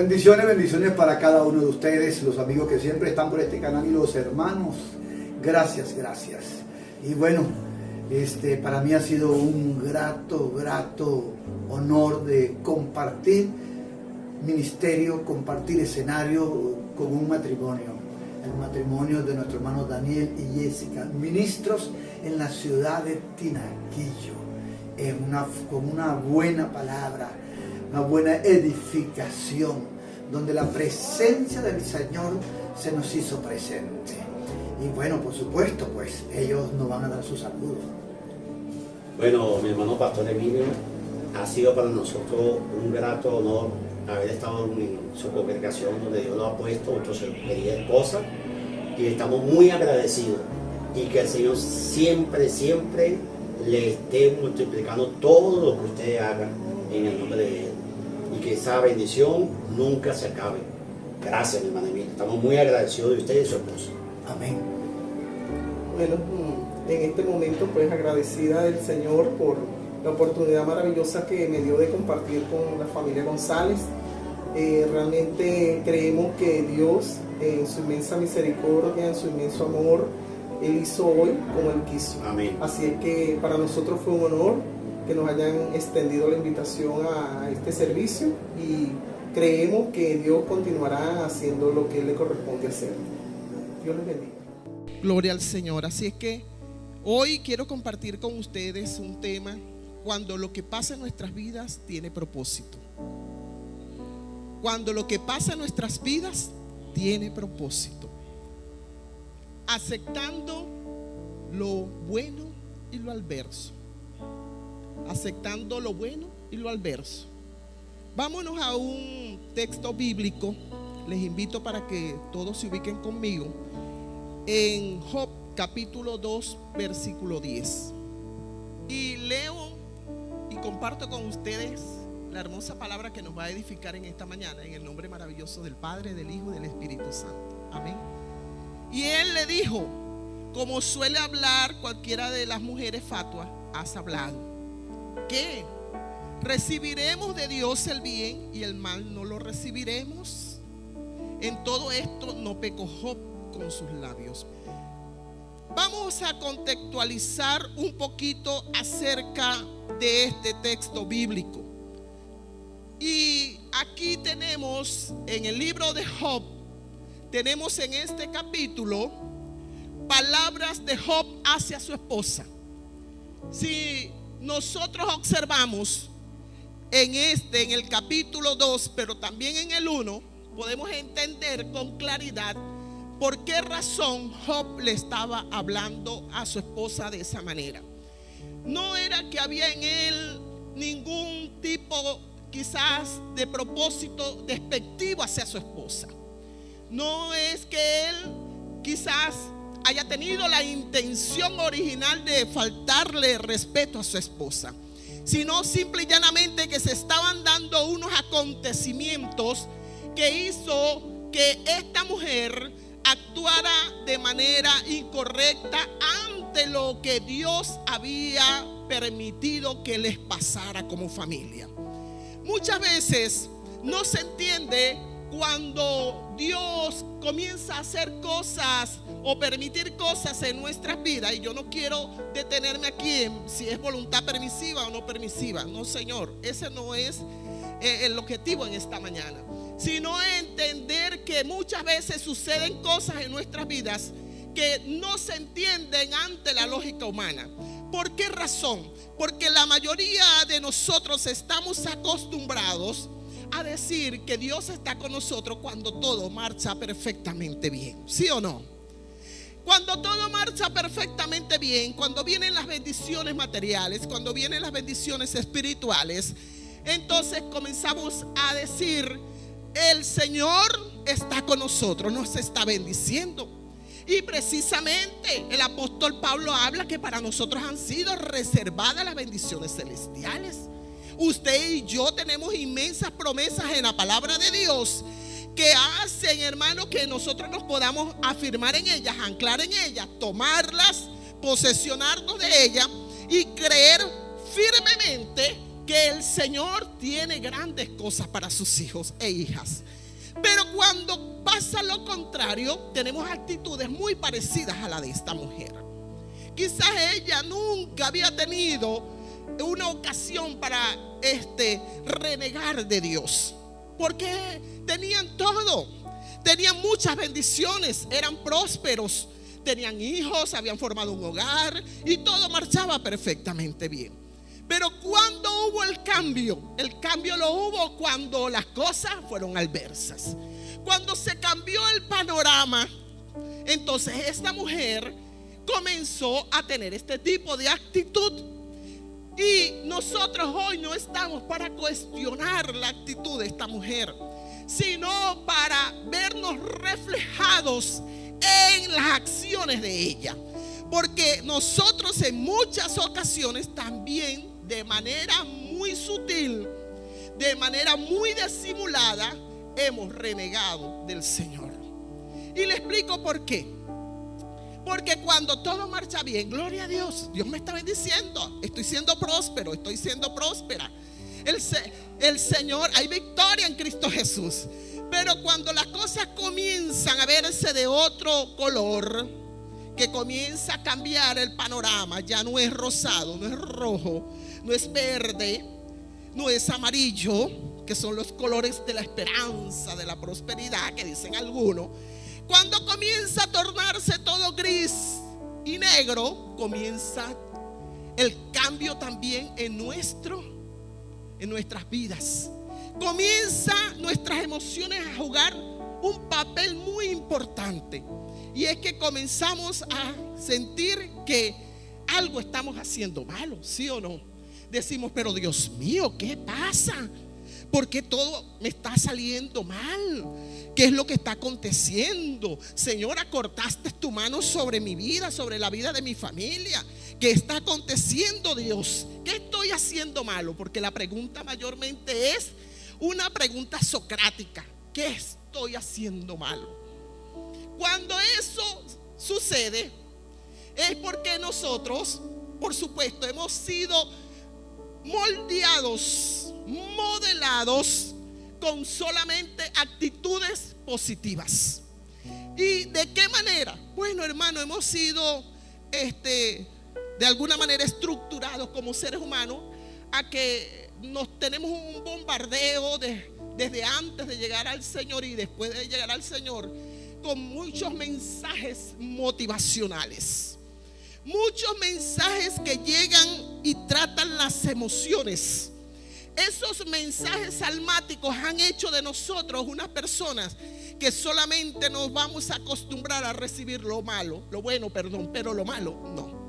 Bendiciones, bendiciones para cada uno de ustedes, los amigos que siempre están por este canal y los hermanos. Gracias, gracias. Y bueno, para mí ha sido un grato honor de compartir ministerio, compartir escenario con un matrimonio. El matrimonio de nuestro hermano Daniel y Jessica, ministros en la ciudad de Tinaquillo, con una buena palabra, una buena edificación, donde la presencia del Señor se nos hizo presente. Y bueno, por supuesto, pues ellos nos van a dar su saludo. Bueno, mi hermano Pastor Emilio, ha sido para nosotros un grato honor haber estado en su congregación donde Dios lo ha puesto, nuestra querida esposa, y estamos muy agradecidos, y que el Señor siempre le esté multiplicando todo lo que ustedes hagan en el nombre de Él, y que esa bendición nunca se acabe. Gracias, mi hermano Emilio, estamos muy agradecidos de usted y su esposa. Amén. Bueno, en este momento pues agradecida del Señor por la oportunidad maravillosa que me dio de compartir con la familia González. Realmente creemos que Dios, en su inmensa misericordia, en su inmenso amor, Él hizo hoy como Él quiso. Amén. Así es que para nosotros fue un honor que nos hayan extendido la invitación a este servicio, y creemos que Dios continuará haciendo lo que Él le corresponde hacer. Dios les bendiga. Gloria al Señor. Así es que hoy quiero compartir con ustedes un tema: cuando lo que pasa en nuestras vidas tiene propósito. Cuando lo que pasa en nuestras vidas tiene propósito. Aceptando lo bueno y lo adverso. Aceptando lo bueno y lo adverso. Vámonos a un texto bíblico. Les invito para que todos se ubiquen conmigo en Job capítulo 2 versículo 10. Y leo y comparto con ustedes la hermosa palabra que nos va a edificar en esta mañana, en el nombre maravilloso del Padre, del Hijo y del Espíritu Santo. Amén. Y él le dijo, como suele hablar cualquiera de las mujeres fatuas: has hablado. ¿Qué? ¿Recibiremos de Dios el bien y el mal no lo recibiremos? En todo esto no pecó Job con sus labios. Vamos a contextualizar un poquito acerca de este texto bíblico. Y aquí tenemos en el libro de Job, tenemos en este capítulo palabras de Job hacia su esposa. Si nosotros observamos en el capítulo 2, pero también en el 1, podemos entender con claridad por qué razón Job le estaba hablando a su esposa de esa manera. No era que había en él ningún tipo quizás de propósito despectivo hacia su esposa. No es que él quizás haya tenido la intención original de faltarle respeto a su esposa, sino simple y llanamente que se estaban dando unos acontecimientos que hizo que esta mujer actuara de manera incorrecta ante lo que Dios había permitido que les pasara como familia. Muchas veces no se entiende cuando Dios comienza a hacer cosas o permitir cosas en nuestras vidas. Y yo no quiero detenerme aquí en si es voluntad permisiva o no permisiva. No, Señor, ese no es el objetivo en esta mañana, sino entender que muchas veces suceden cosas en nuestras vidas que no se entienden ante la lógica humana. ¿Por qué razón? Porque la mayoría de nosotros estamos acostumbrados a decir que Dios está con nosotros cuando todo marcha perfectamente bien. ¿Sí o no? Cuando todo marcha perfectamente bien, cuando vienen las bendiciones materiales, cuando vienen las bendiciones espirituales, entonces comenzamos a decir: el Señor está con nosotros, nos está bendiciendo. Y precisamente el apóstol Pablo habla que para nosotros han sido reservadas las bendiciones celestiales. Usted y yo tenemos inmensas promesas en la palabra de Dios que hacen, hermano, que nosotros nos podamos afirmar en ellas, anclar en ellas, tomarlas, posesionarnos de ellas y creer firmemente que el Señor tiene grandes cosas para sus hijos e hijas. Pero cuando pasa lo contrario, tenemos actitudes muy parecidas a la de esta mujer. Quizás ella nunca había tenido una ocasión para renegar de Dios, porque tenían todo, tenían muchas bendiciones, eran prósperos, tenían hijos, habían formado un hogar y todo marchaba perfectamente bien. Pero cuando hubo el cambio lo hubo cuando las cosas fueron adversas. Cuando se cambió el panorama, entonces esta mujer comenzó a tener este tipo de actitud. Y nosotros hoy no estamos para cuestionar la actitud de esta mujer, sino para vernos reflejados en las acciones de ella. Porque nosotros en muchas ocasiones también, de manera muy sutil, de manera muy disimulada, hemos renegado del Señor. Y le explico por qué. Porque cuando todo marcha bien, gloria a Dios, Dios me está bendiciendo, estoy siendo próspero, estoy siendo próspera. El Señor, hay victoria en Cristo Jesús. Pero cuando las cosas comienzan a verse de otro color, que comienza a cambiar el panorama, ya no es rosado, no es rojo, no es verde, no es amarillo, que son los colores de la esperanza, de la prosperidad, que dicen algunos. Cuando comienza a tornarse todo gris y negro, comienza el cambio también en nuestras vidas. Comienza nuestras emociones a jugar un papel muy importante. Y es que comenzamos a sentir que algo estamos haciendo malo, ¿sí o no? Decimos, pero Dios mío, ¿qué pasa? ¿Por qué todo me está saliendo mal? ¿Qué es lo que está aconteciendo? Señora, cortaste tu mano sobre mi vida, sobre la vida de mi familia. ¿Qué está aconteciendo, Dios? ¿Qué estoy haciendo malo? Porque la pregunta mayormente es una pregunta socrática. ¿Qué estoy haciendo malo? Cuando eso sucede, es porque nosotros, por supuesto, hemos sido moldeados, modelados con solamente actitudes positivas. ¿Y de qué manera? Bueno, hermano, hemos sido de alguna manera estructurados como seres humanos a que nos tenemos un bombardeo desde antes de llegar al Señor y después de llegar al Señor, con muchos mensajes motivacionales, muchos mensajes que llegan y tratan las emociones. Esos mensajes almáticos han hecho de nosotros unas personas que solamente nos vamos a acostumbrar a recibir lo malo, lo bueno, perdón, pero lo malo no.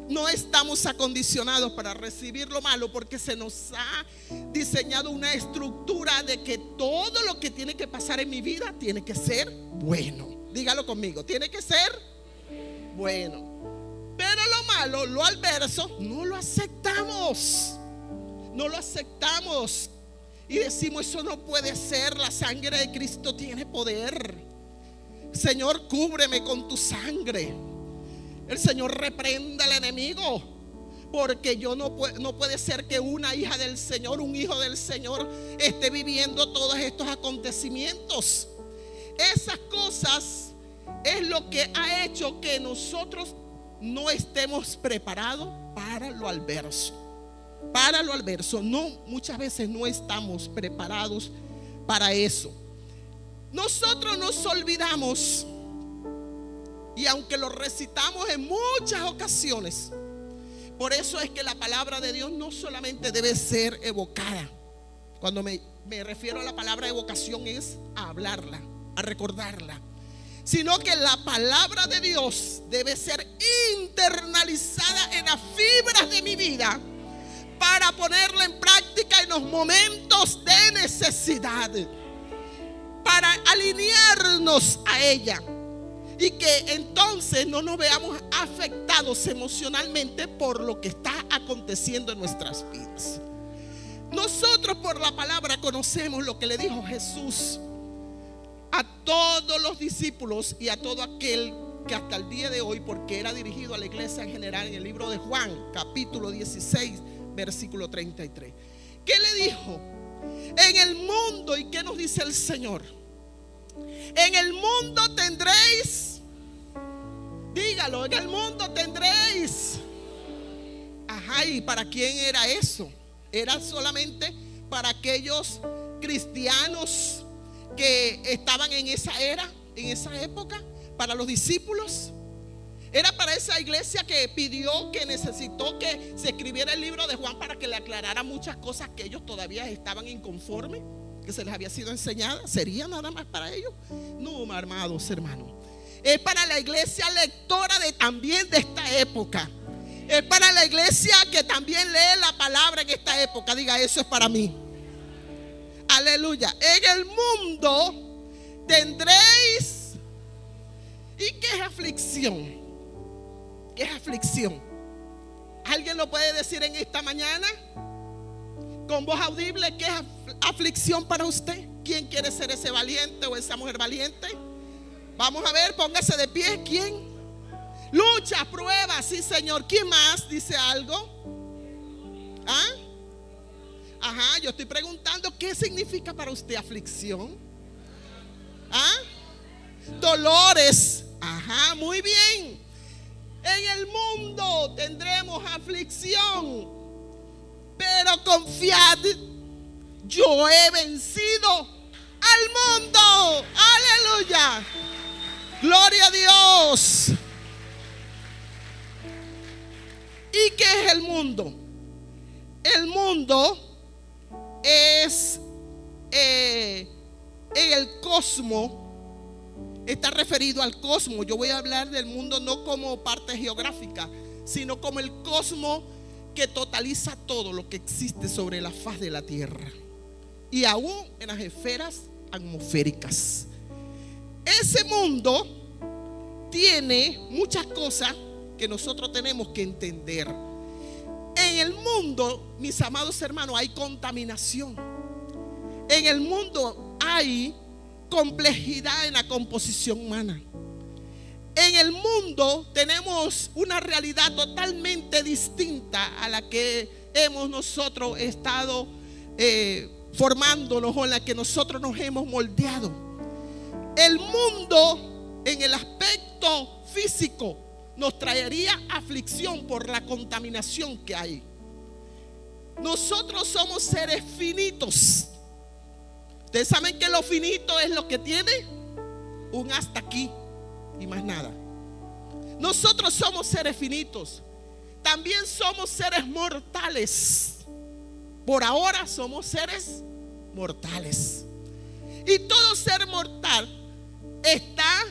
No estamos acondicionados para recibir lo malo, porque se nos ha diseñado una estructura de que todo lo que tiene que pasar en mi vida tiene que ser bueno. Dígalo conmigo, tiene que ser bueno. Pero lo malo, lo adverso, no lo aceptamos. No lo aceptamos y decimos, eso no puede ser, la sangre de Cristo tiene poder. Señor, cúbreme con tu sangre. El Señor reprenda al enemigo, porque no puede ser que una hija del Señor, un hijo del Señor esté viviendo todos estos acontecimientos. Esas cosas es lo que ha hecho que nosotros no estemos preparados para lo adverso. Para lo adverso, muchas veces no estamos preparados para eso. Nosotros nos olvidamos, y aunque lo recitamos en muchas ocasiones, por eso es que la palabra de Dios no solamente debe ser evocada. Cuando me refiero a la palabra evocación, es a hablarla, a recordarla, sino que la palabra de Dios debe ser internalizada en las fibras de mi vida, para ponerla en práctica en los momentos de necesidad, para alinearnos a ella, y que entonces no nos veamos afectados emocionalmente por lo que está aconteciendo en nuestras vidas. Nosotros por la palabra conocemos lo que le dijo Jesús a todos los discípulos y a todo aquel que hasta el día de hoy, porque era dirigido a la iglesia en general, en el libro de Juan, capítulo 16, versículo 33. ¿Qué le dijo? En el mundo, ¿y qué nos dice el Señor? En el mundo tendréis, dígalo, en el mundo tendréis. Ajá, ¿y para quién era eso? Era solamente para aquellos cristianos que estaban en esa era, en esa época, para los discípulos. Era para esa iglesia que pidió, que necesitó que se escribiera el libro de Juan para que le aclarara muchas cosas que ellos todavía estaban inconformes, que se les había sido enseñada. ¿Sería nada más para ellos? No, amados hermanos. Es para la iglesia lectora también de esta época. Es para la iglesia que también lee la palabra en esta época. Diga, eso es para mí. Aleluya. En el mundo tendréis. ¿Y qué es aflicción? ¿Qué es aflicción? ¿Alguien lo puede decir en esta mañana? Con voz audible, ¿qué es aflicción para usted? ¿Quién quiere ser ese valiente o esa mujer valiente? Vamos a ver, póngase de pie. ¿Quién? Lucha, prueba, sí, Señor. ¿Quién más dice algo? ¿Ah? Ajá, yo estoy preguntando, ¿qué significa para usted aflicción? ¿Ah? Dolores. Ajá, muy bien. En el mundo tendremos aflicción, pero confiad, yo he vencido al mundo. Aleluya. Gloria a Dios. ¿Y qué es el mundo? El mundo es en el cosmos. Está referido al cosmos. Yo voy a hablar del mundo no como parte geográfica, sino como el cosmos que totaliza todo lo que existe sobre la faz de la tierra y aún en las esferas atmosféricas. Ese mundo tiene muchas cosas que nosotros tenemos que entender. En el mundo, mis amados hermanos, hay contaminación. En el mundo hay complejidad en la composición humana. En el mundo tenemos una realidad totalmente distinta a la que hemos nosotros estado formándonos o en la que nosotros nos hemos moldeado. El mundo en el aspecto físico nos traería aflicción por la contaminación que hay. Nosotros somos seres finitos. Ustedes saben que lo finito es lo que tiene un hasta aquí y más nada. Nosotros somos seres finitos. También somos seres mortales. Por ahora somos seres mortales. Y todo ser mortal está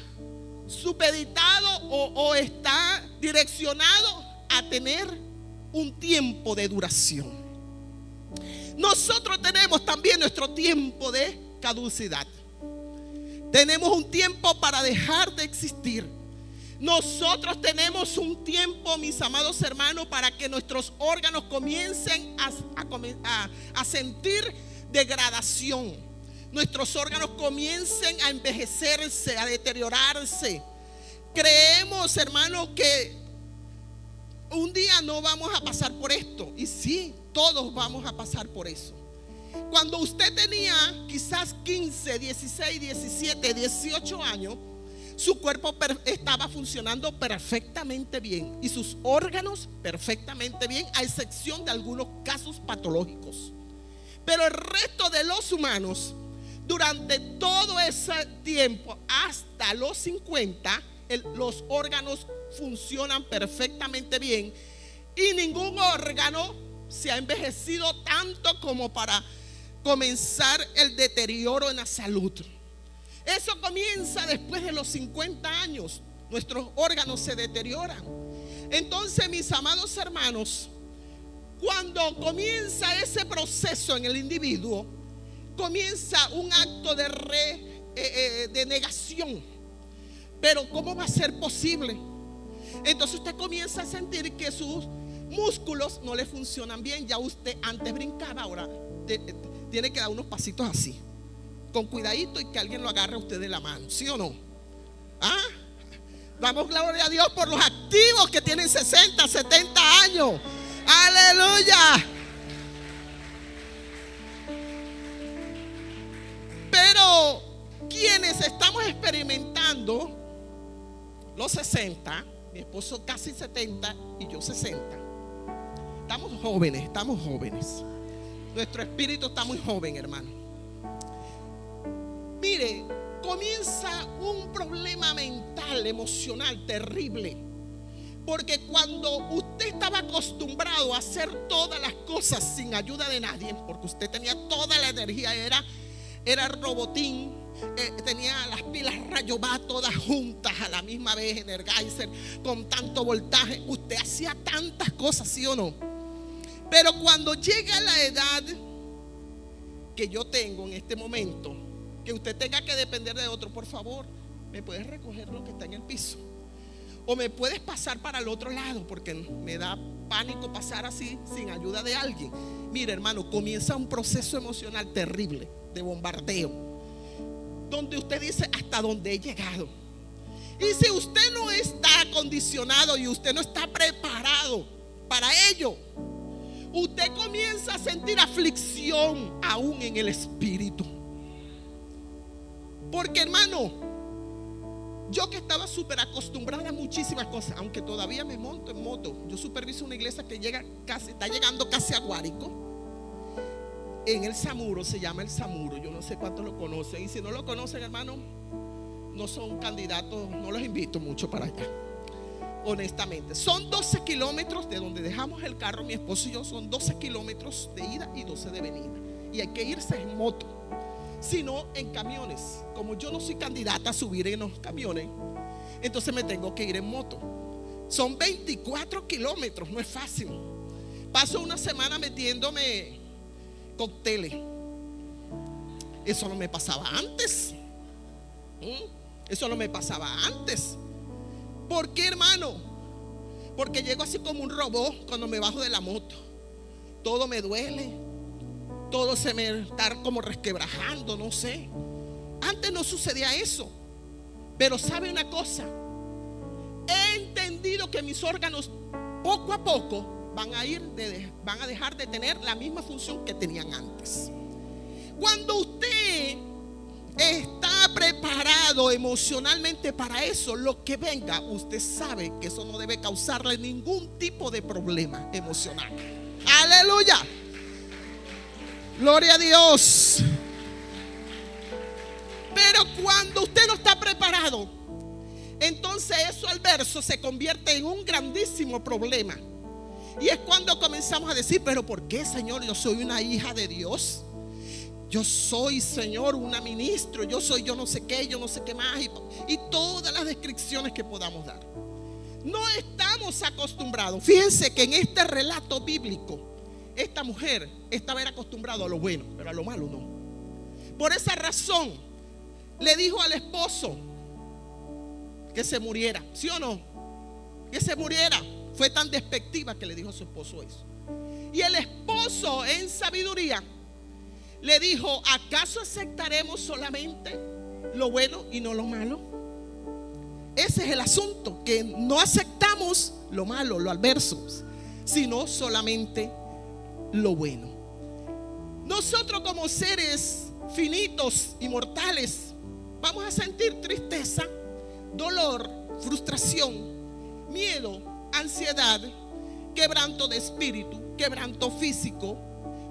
supeditado o está direccionado a tener un tiempo de duración. Nosotros tenemos también nuestro tiempo de caducidad. Tenemos un tiempo para dejar de existir. Nosotros tenemos un tiempo, mis amados hermanos, para que nuestros órganos comiencen a sentir degradación. Nuestros órganos comiencen a envejecerse, a deteriorarse. Creemos, hermanos, que un día no vamos a pasar por esto. Y sí, todos vamos a pasar por eso. Cuando usted tenía quizás 15, 16, 17, 18 años, su cuerpo estaba funcionando perfectamente bien y sus órganos perfectamente bien, a excepción de algunos casos patológicos. Pero el resto de los humanos, durante todo ese tiempo, hasta los 50, los órganos funcionan perfectamente bien y ningún órgano se ha envejecido tanto como para comenzar el deterioro en la salud. Eso comienza después de los 50 años. Nuestros órganos se deterioran. Entonces, mis amados hermanos, cuando comienza ese proceso en el individuo, comienza un acto de negación. Pero ¿cómo va a ser posible? Entonces usted comienza a sentir que sus músculos no le funcionan bien. Ya usted antes brincaba, ahora tiene que dar unos pasitos así, con cuidadito, y que alguien lo agarre a usted de la mano, ¿sí o no? ¿Ah? Damos gloria a Dios por los activos que tienen 60, 70 años. Aleluya. Pero quienes estamos experimentando los 60, mi esposo casi 70 y yo 60, estamos jóvenes. Nuestro espíritu está muy joven, hermano. Mire, comienza un problema mental, emocional terrible. Porque cuando usted estaba acostumbrado a hacer todas las cosas sin ayuda de nadie, porque usted tenía toda la energía, era robotín, tenía las pilas Rayovac todas juntas a la misma vez, Energizer, con tanto voltaje, usted hacía tantas cosas, ¿sí o no? Pero cuando llega la edad que yo tengo en este momento, que usted tenga que depender de otro, por favor, ¿me puedes recoger lo que está en el piso? O me puedes pasar para el otro lado, porque me da pánico pasar así sin ayuda de alguien. Mire, hermano, comienza un proceso emocional terrible de bombardeo, donde usted dice: hasta dónde he llegado. Y si usted no está acondicionado y usted no está preparado para ello, usted comienza a sentir aflicción aún en el espíritu. Porque, hermano, yo que estaba súper acostumbrada a muchísimas cosas, aunque todavía me monto en moto. Yo superviso una iglesia que está llegando casi a Guárico, en el Samuro, se llama el Samuro. Yo no sé cuántos lo conocen, y si no lo conocen, hermano, no son candidatos, no los invito mucho para allá, honestamente. Son 12 kilómetros de donde dejamos el carro, mi esposo y yo. Son 12 kilómetros de ida y 12 de venida, y hay que irse en moto, sino en camiones. Como yo no soy candidata a subir en los camiones, entonces me tengo que ir en moto. Son 24 kilómetros, no es fácil. Paso una semana metiéndome cócteles. Eso no me pasaba antes. Eso no me pasaba antes. ¿Por qué, hermano? Porque llego así como un robot cuando me bajo de la moto. Todo me duele, todo se me está como resquebrajando, no sé. Antes no sucedía eso. Pero sabe una cosa, he entendido que mis órganos poco a poco van a dejar de tener la misma función que tenían antes. Cuando usted está preparado emocionalmente para eso, lo que venga, usted sabe que eso no debe causarle ningún tipo de problema emocional. Aleluya, gloria a Dios. Pero cuando usted no está preparado, entonces eso adverso se convierte en un grandísimo problema. Y es cuando comenzamos a decir: pero ¿por qué, Señor? Yo soy una hija de Dios. Yo soy, Señor, una ministro. Yo soy yo no sé qué, yo no sé qué más. Y todas las descripciones que podamos dar. No estamos acostumbrados. Fíjense que en este relato bíblico, esta mujer estaba acostumbrada a lo bueno, pero a lo malo no. Por esa razón le dijo al esposo que se muriera. ¿Sí o no? Que se muriera. Fue tan despectiva que le dijo a su esposo eso. Y el esposo, en sabiduría, le dijo: ¿acaso aceptaremos solamente lo bueno y no lo malo? Ese es el asunto, que no aceptamos lo malo, lo adverso, sino solamente lo bueno. Nosotros, como seres finitos y mortales, vamos a sentir tristeza, dolor, frustración, miedo, ansiedad, quebranto de espíritu, quebranto físico.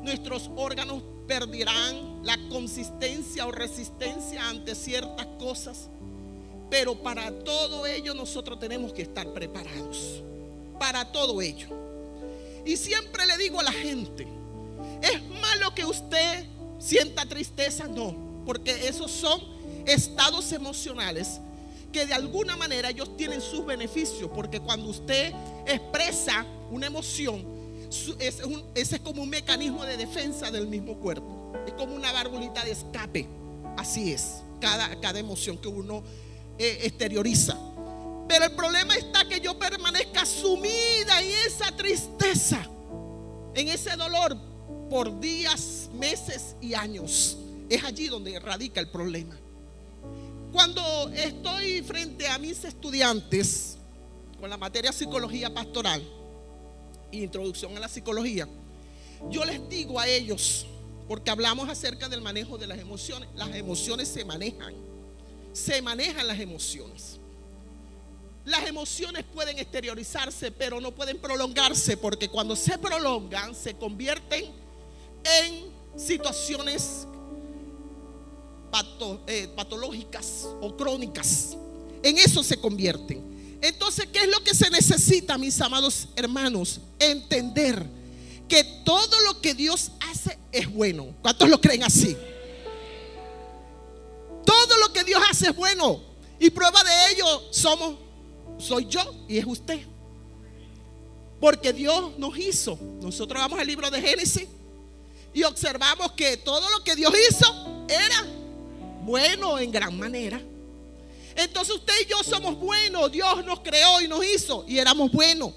Nuestros órganos perderán la consistencia o resistencia ante ciertas cosas. Pero para todo ello nosotros tenemos que estar preparados. Para todo ello. Y siempre le digo a la gente: ¿es malo que usted sienta tristeza? No, porque esos son estados emocionales que de alguna manera ellos tienen sus beneficios. Porque cuando usted expresa una emoción, ese es como un mecanismo de defensa del mismo cuerpo. Es como una válvula de escape. Así es, cada emoción que uno exterioriza. Pero el problema está que yo permanezca sumida en esa tristeza, en ese dolor, por días, meses y años. Es allí donde radica el problema. Cuando estoy frente a mis estudiantes con la materia psicología pastoral, introducción a la psicología, yo les digo a ellos porque hablamos acerca del manejo de las emociones. Las emociones se manejan las emociones. Las emociones pueden exteriorizarse, pero no pueden prolongarse, porque cuando se prolongan se convierten en situaciones patológicas o crónicas. En eso se convierten. Entonces, ¿qué es lo que se necesita, mis amados hermanos? Entender que todo lo que Dios hace es bueno. ¿Cuántos lo creen así? Todo lo que Dios hace es bueno. Y prueba de ello soy yo y es usted. Porque Dios nos hizo. Nosotros vamos al libro de Génesis y observamos que todo lo que Dios hizo era bueno en gran manera. Entonces usted y yo somos buenos. Dios nos creó y nos hizo y éramos buenos.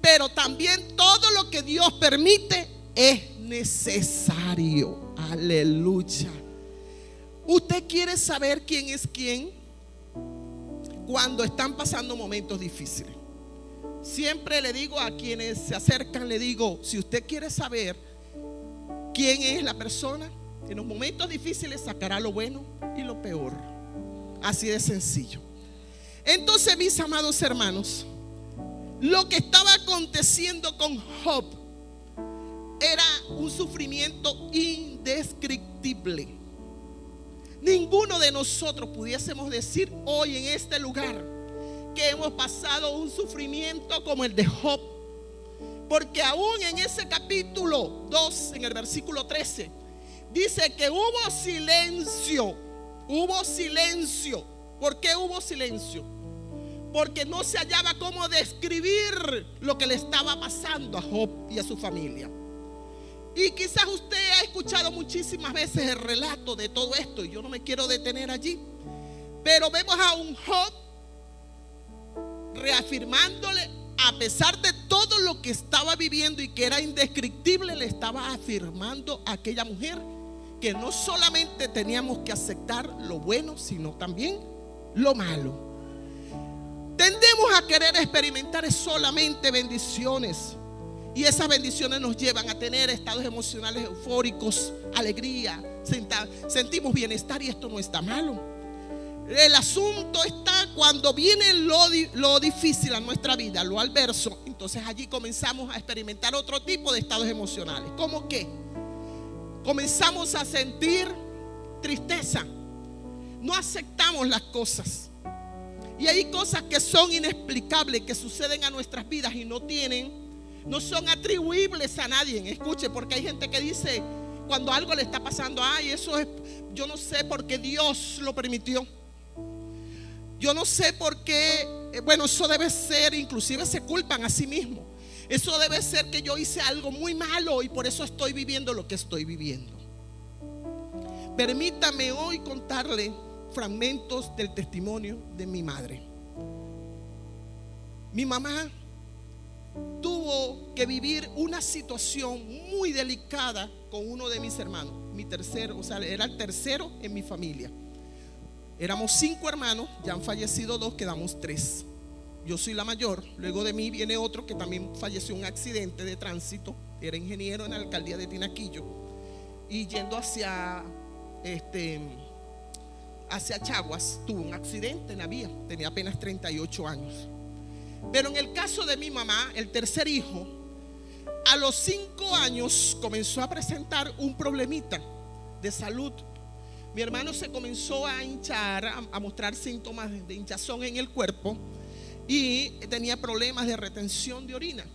Pero también todo lo que Dios permite es necesario. Aleluya. ¿Usted quiere saber quién es quién cuando están pasando momentos difíciles? Siempre le digo a quienes se acercan, le digo, si usted quiere saber quién es la persona, en los momentos difíciles sacará lo bueno y lo peor. Así de sencillo. Entonces, mis amados hermanos, lo que estaba aconteciendo con Job era un sufrimiento indescriptible. Ninguno de nosotros pudiésemos decir hoy en este lugar que hemos pasado un sufrimiento como el de Job, porque aún en ese capítulo 2, en el versículo 13, dice que hubo silencio. Hubo silencio. ¿Por qué hubo silencio? Porque no se hallaba cómo describir lo que le estaba pasando a Job y a su familia. Y quizás usted ha escuchado muchísimas veces el relato de todo esto, y yo no me quiero detener allí. Pero vemos a un Job reafirmándole, a pesar de todo lo que estaba viviendo y que era indescriptible, le estaba afirmando a aquella mujer que no solamente teníamos que aceptar lo bueno, sino también lo malo. Tendemos a querer experimentar solamente bendiciones, y esas bendiciones nos llevan a tener estados emocionales eufóricos, alegría, sentimos bienestar, y esto no está malo. El asunto está cuando viene lo difícil a nuestra vida, lo adverso. Entonces allí comenzamos a experimentar otro tipo de estados emocionales. ¿Cómo qué? Comenzamos a sentir tristeza. No aceptamos las cosas. Y hay cosas que son inexplicables, que suceden a nuestras vidas y no son atribuibles a nadie. Escuche, porque hay gente que dice, cuando algo le está pasando, ay, eso es, yo no sé por qué Dios lo permitió. Yo no sé por qué, bueno, eso debe ser, inclusive se culpan a sí mismos. Eso debe ser que yo hice algo muy malo y por eso estoy viviendo lo que estoy viviendo. Permítame hoy contarle fragmentos del testimonio de mi madre. Mi mamá tuvo que vivir una situación muy delicada con uno de mis hermanos, mi tercero, o sea, era el tercero en mi familia. Éramos 5 hermanos, ya han fallecido 2, quedamos 3. Yo soy la mayor, luego de mí viene otro que también falleció en un accidente de tránsito, era ingeniero en la alcaldía de Tinaquillo, y yendo hacia Chaguas tuvo un accidente en la vía, tenía apenas 38 años. Pero en el caso de mi mamá, el tercer hijo, a los 5 años comenzó a presentar un problemita de salud. Mi hermano se comenzó a hinchar, a mostrar síntomas de hinchazón en el cuerpo, y tenía problemas de retención de orina.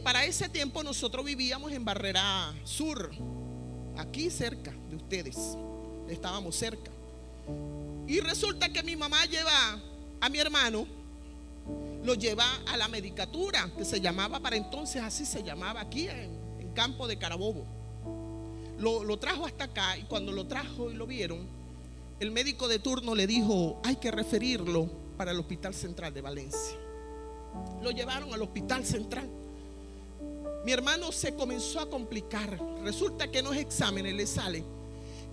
Para ese tiempo nosotros vivíamos en Barrera Sur, aquí cerca de ustedes, estábamos cerca. Y resulta que mi mamá lleva a mi hermano, lo lleva a la medicatura, que se llamaba para entonces, así se llamaba aquí en Campo de Carabobo. Lo trajo hasta acá, y cuando lo trajo y lo vieron, el médico de turno le dijo, hay que referirlo para el Hospital Central de Valencia. Lo llevaron al Hospital Central. Mi hermano se comenzó a complicar. Resulta que en los exámenes le sale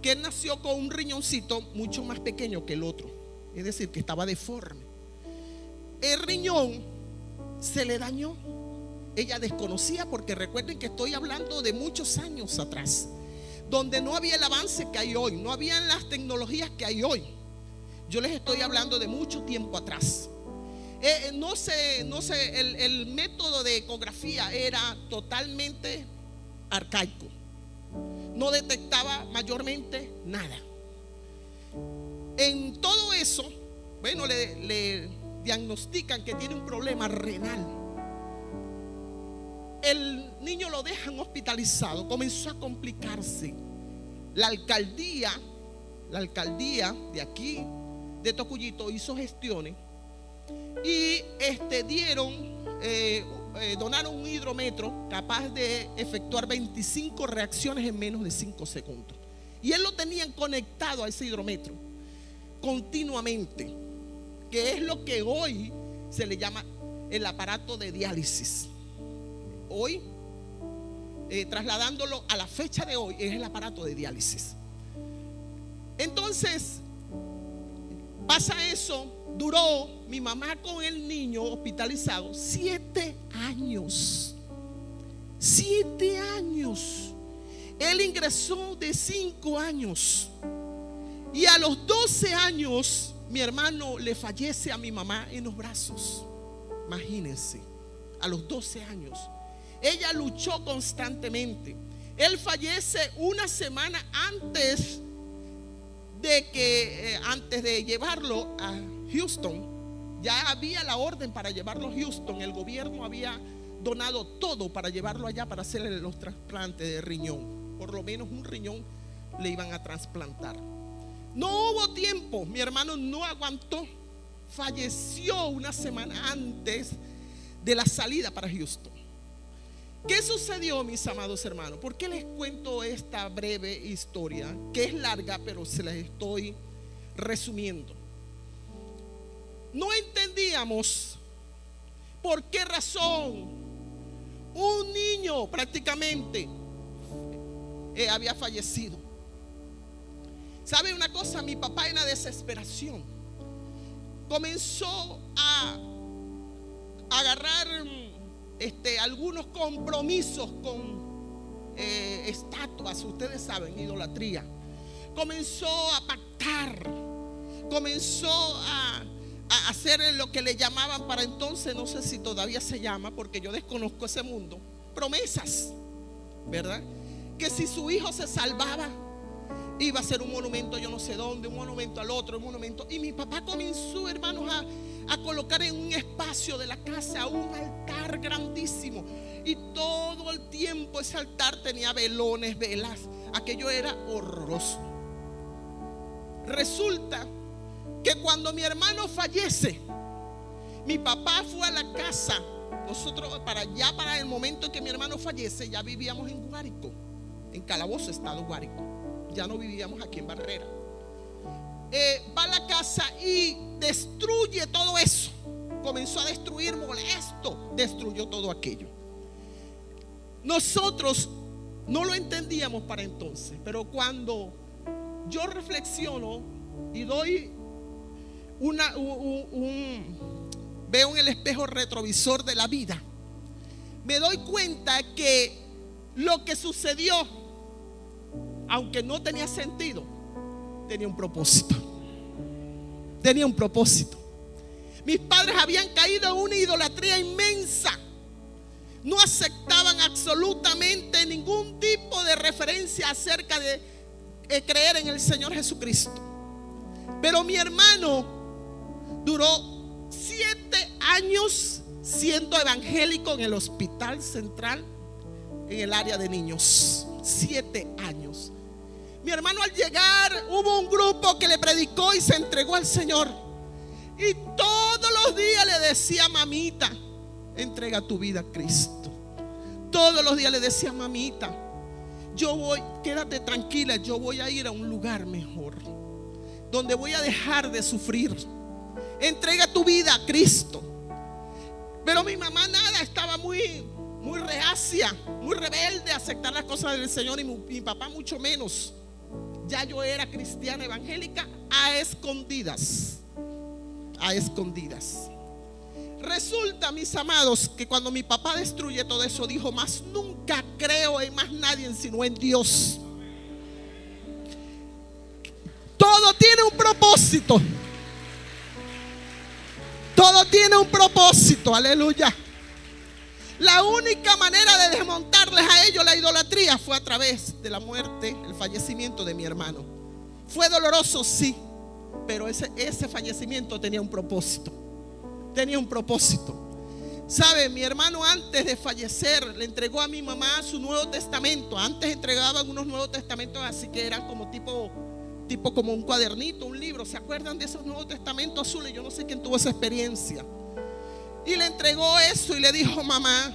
que él nació con un riñoncito mucho más pequeño que el otro, es decir, que estaba deforme. El riñón se le dañó. ella desconocía, porque recuerden que estoy hablando de muchos años atrás, donde no había el avance que hay hoy, no habían las tecnologías que hay hoy. Yo les estoy hablando de mucho tiempo atrás. No sé, el método de ecografía era totalmente arcaico. No detectaba mayormente nada. En todo eso, bueno, le diagnostican que tiene un problema renal. El niño lo dejan hospitalizado, comenzó a complicarse. La alcaldía de aquí, de Tocuyito, hizo gestiones y donaron un hidrómetro capaz de efectuar 25 reacciones en menos de 5 segundos. Y él lo tenían conectado a ese hidrómetro continuamente, que es lo que hoy se le llama el aparato de diálisis. Hoy, trasladándolo a la fecha de hoy, es el aparato de diálisis. Entonces, pasa eso, duró mi mamá con el niño hospitalizado 7 años. 7 años. Él ingresó de 5 años. Y a los 12 años, mi hermano le fallece a mi mamá en los brazos. Imagínense, a los 12 años. Ella luchó constantemente. Él fallece una semana antes de llevarlo a Houston. Ya había la orden para llevarlo a Houston. El gobierno había donado todo para llevarlo allá para hacerle los trasplantes de riñón. Por lo menos un riñón le iban a trasplantar. No hubo tiempo, mi hermano no aguantó. Falleció una semana antes de la salida para Houston. ¿Qué sucedió, mis amados hermanos? ¿Por qué les cuento esta breve historia? Que es larga, pero se las estoy resumiendo. No entendíamos por qué razón un niño prácticamente había fallecido. ¿Sabe una cosa? Mi papá en la desesperación comenzó a agarrar algunos compromisos con estatuas, ustedes saben, idolatría. Comenzó a pactar, comenzó a hacer lo que le llamaban para entonces, no sé si todavía se llama, porque yo desconozco ese mundo, promesas, ¿verdad? Que si su hijo se salvaba, iba a ser un monumento yo no sé dónde, un monumento al otro, un monumento. Y mi papá comenzó, hermanos, a colocar en un espacio de la casa un altar grandísimo. Y todo el tiempo ese altar tenía velones, velas. Aquello era horroroso. Resulta que cuando mi hermano fallece, mi papá fue a la casa. Nosotros para el momento en que mi hermano fallece, ya vivíamos en Guárico, en Calabozo, estado Guárico. Ya no vivíamos aquí en Barrera. Va a la casa y destruye todo eso. Comenzó a destruir, molesto, destruyó todo aquello. Nosotros no lo entendíamos para entonces, pero cuando yo reflexiono y doy veo en el espejo retrovisor de la vida, me doy cuenta que lo que sucedió, aunque no tenía sentido, tenía un propósito. Tenía un propósito. Mis padres habían caído en una idolatría inmensa. No aceptaban absolutamente ningún tipo de referencia acerca de creer en el Señor Jesucristo. Pero mi hermano duró 7 años siendo evangélico en el hospital central, en el área de niños. 7 años. Mi hermano, al llegar, hubo un grupo que le predicó y se entregó al Señor. Y todos los días le decía: mamita, entrega tu vida a Cristo. Todos los días le decía: mamita, quédate tranquila, yo voy a ir a un lugar mejor, donde voy a dejar de sufrir. Entrega tu vida a Cristo. Pero mi mamá nada, estaba muy reacia, muy rebelde a aceptar las cosas del Señor, y mi papá mucho menos. Ya yo era cristiana evangélica a escondidas. A escondidas. Resulta, mis amados, que cuando mi papá destruye todo eso, dijo: más nunca creo en más nadie sino en Dios. Todo tiene un propósito. Todo tiene un propósito, aleluya. La única manera de desmontarles a ellos la idolatría fue a través de la muerte, el fallecimiento de mi hermano. Fue doloroso, sí, pero ese fallecimiento tenía un propósito. Tenía un propósito. ¿Sabe? Mi hermano, antes de fallecer, le entregó a mi mamá su Nuevo Testamento. Antes entregaban unos Nuevos Testamentos así que eran como tipo como un cuadernito, un libro. ¿Se acuerdan de esos Nuevos Testamentos azules? Yo no sé quién tuvo esa experiencia. Y le entregó eso y le dijo: mamá,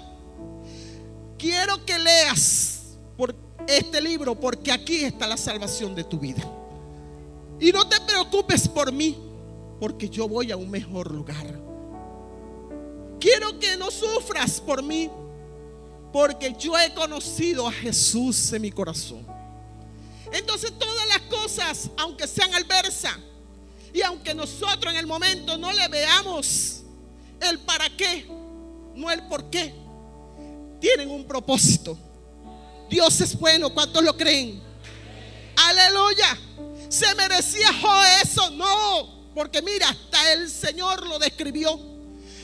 quiero que leas por este libro, porque aquí está la salvación de tu vida. Y no te preocupes por mí, porque yo voy a un mejor lugar. Quiero que no sufras por mí, porque yo he conocido a Jesús en mi corazón. Entonces todas las cosas, aunque sean adversas, y aunque nosotros en el momento no le veamos el para qué, no el por qué, tienen un propósito. Dios es bueno. ¿Cuántos lo creen? Aleluya. ¿Se merecía Job eso? No, porque mira, hasta el Señor lo describió.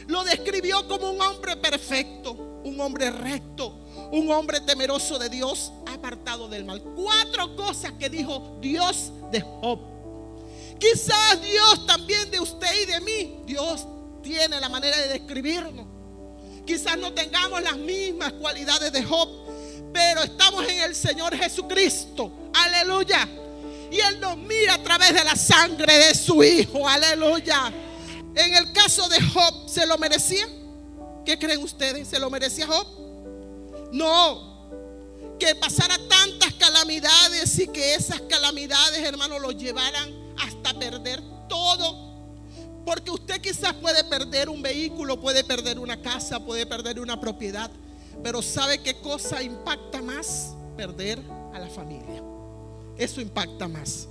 Lo describió como un hombre perfecto, un hombre recto, un hombre temeroso de Dios, apartado del mal. 4 cosas que dijo Dios de Job. Quizás Dios también de usted y de mí, Dios tiene la manera de describirnos. Quizás no tengamos las mismas cualidades de Job, pero estamos en el Señor Jesucristo. Aleluya. Y Él nos mira a través de la sangre de su Hijo. Aleluya. En el caso de Job, ¿se lo merecía? ¿Qué creen ustedes? ¿Se lo merecía Job? No. Que pasara tantas calamidades y que esas calamidades, hermano, lo llevaran hasta perder todo. Porque usted quizás puede perder un vehículo, puede perder una casa, puede perder una propiedad, pero ¿sabe qué cosa impacta más? Perder a la familia. Eso impacta más.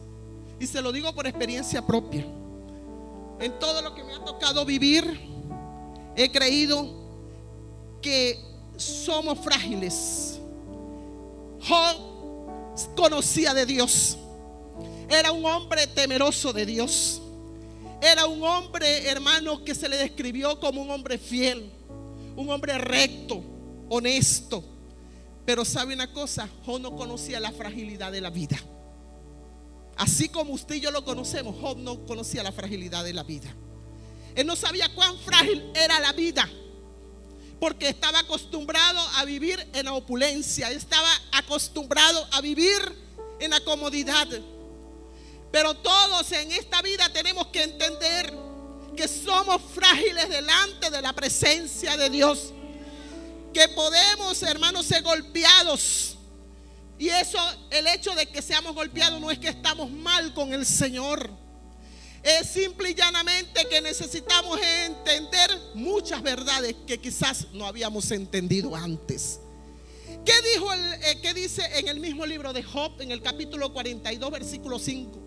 Y se lo digo por experiencia propia. En todo lo que me ha tocado vivir, he creído que somos frágiles. Job conocía de Dios. Era un hombre temeroso de Dios. Era un hombre, hermano, que se le describió como un hombre fiel, un hombre recto, honesto. Pero sabe una cosa, Job no conocía la fragilidad de la vida. Así como usted y yo lo conocemos, Job no conocía la fragilidad de la vida. Él no sabía cuán frágil era la vida, porque estaba acostumbrado a vivir en la opulencia, estaba acostumbrado a vivir en la comodidad. Pero todos en esta vida tenemos que entender que somos frágiles delante de la presencia de Dios, que podemos, hermanos, ser golpeados. Y eso, el hecho de que seamos golpeados no es que estamos mal con el Señor. Es simple y llanamente que necesitamos entender muchas verdades que quizás no habíamos entendido antes. ¿Qué dice en el mismo libro de Job, en el capítulo 42, versículo 5?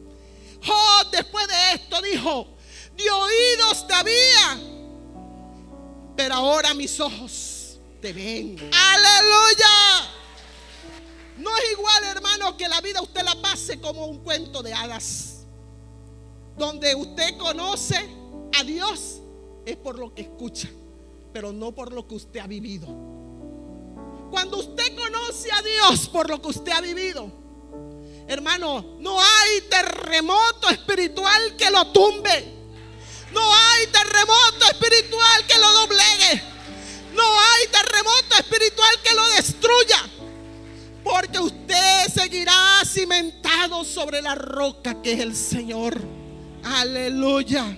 Job, después de esto, dijo: de oídos te había, pero ahora mis ojos te ven. ¡Aleluya! No es igual, hermano, que la vida usted la pase como un cuento de hadas, donde usted conoce a Dios es por lo que escucha, pero no por lo que usted ha vivido. Cuando usted conoce a Dios por lo que usted ha vivido, hermano, no hay terremoto espiritual que lo tumbe. No hay terremoto espiritual que lo doblegue. No hay terremoto espiritual que lo destruya. Porque usted seguirá cimentado sobre la roca que es el Señor. Aleluya.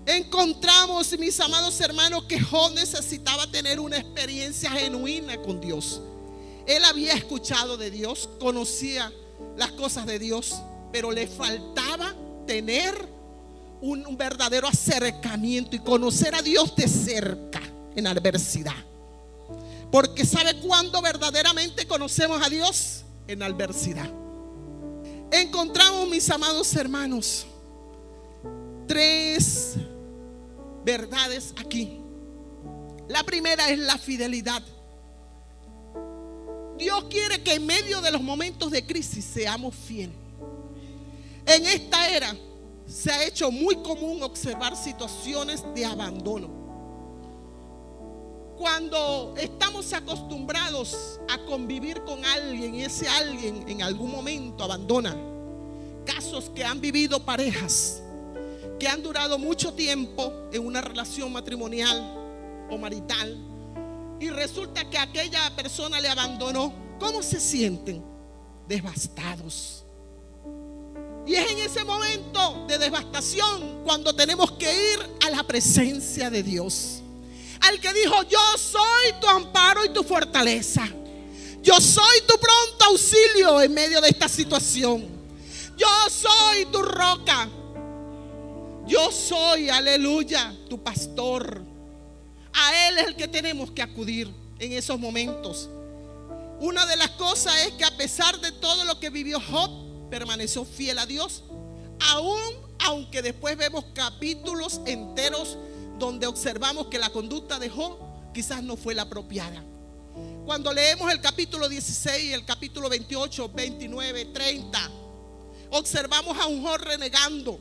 Encontramos, mis amados hermanos, que Job necesitaba tener una experiencia genuina con Dios. Él había escuchado de Dios, conocía las cosas de Dios, pero le faltaba tener un verdadero acercamiento y conocer a Dios de cerca en adversidad. Porque ¿sabe cuándo verdaderamente conocemos a Dios? En adversidad. Encontramos, mis amados hermanos, 3 verdades aquí La primera es la fidelidad. Dios quiere que en medio de los momentos de crisis seamos fieles. En esta era se ha hecho muy común observar situaciones de abandono. Cuando estamos acostumbrados a convivir con alguien y ese alguien en algún momento abandona. Casos que han vivido parejas que han durado mucho tiempo en una relación matrimonial o marital y resulta que aquella persona le abandonó. ¿Cómo se sienten? Devastados. Y es en ese momento de devastación cuando tenemos que ir a la presencia de Dios, al que dijo: yo soy tu amparo y tu fortaleza, yo soy tu pronto auxilio en medio de esta situación, yo soy tu roca, yo soy, aleluya, tu pastor. A Él es el que tenemos que acudir en esos momentos. Una de las cosas es que a pesar de todo lo que vivió Job, permaneció fiel a Dios, aunque después vemos capítulos enteros donde observamos que la conducta de Job quizás no fue la apropiada. Cuando leemos el capítulo 16, el capítulo 28, 29, 30, observamos a un Job renegando.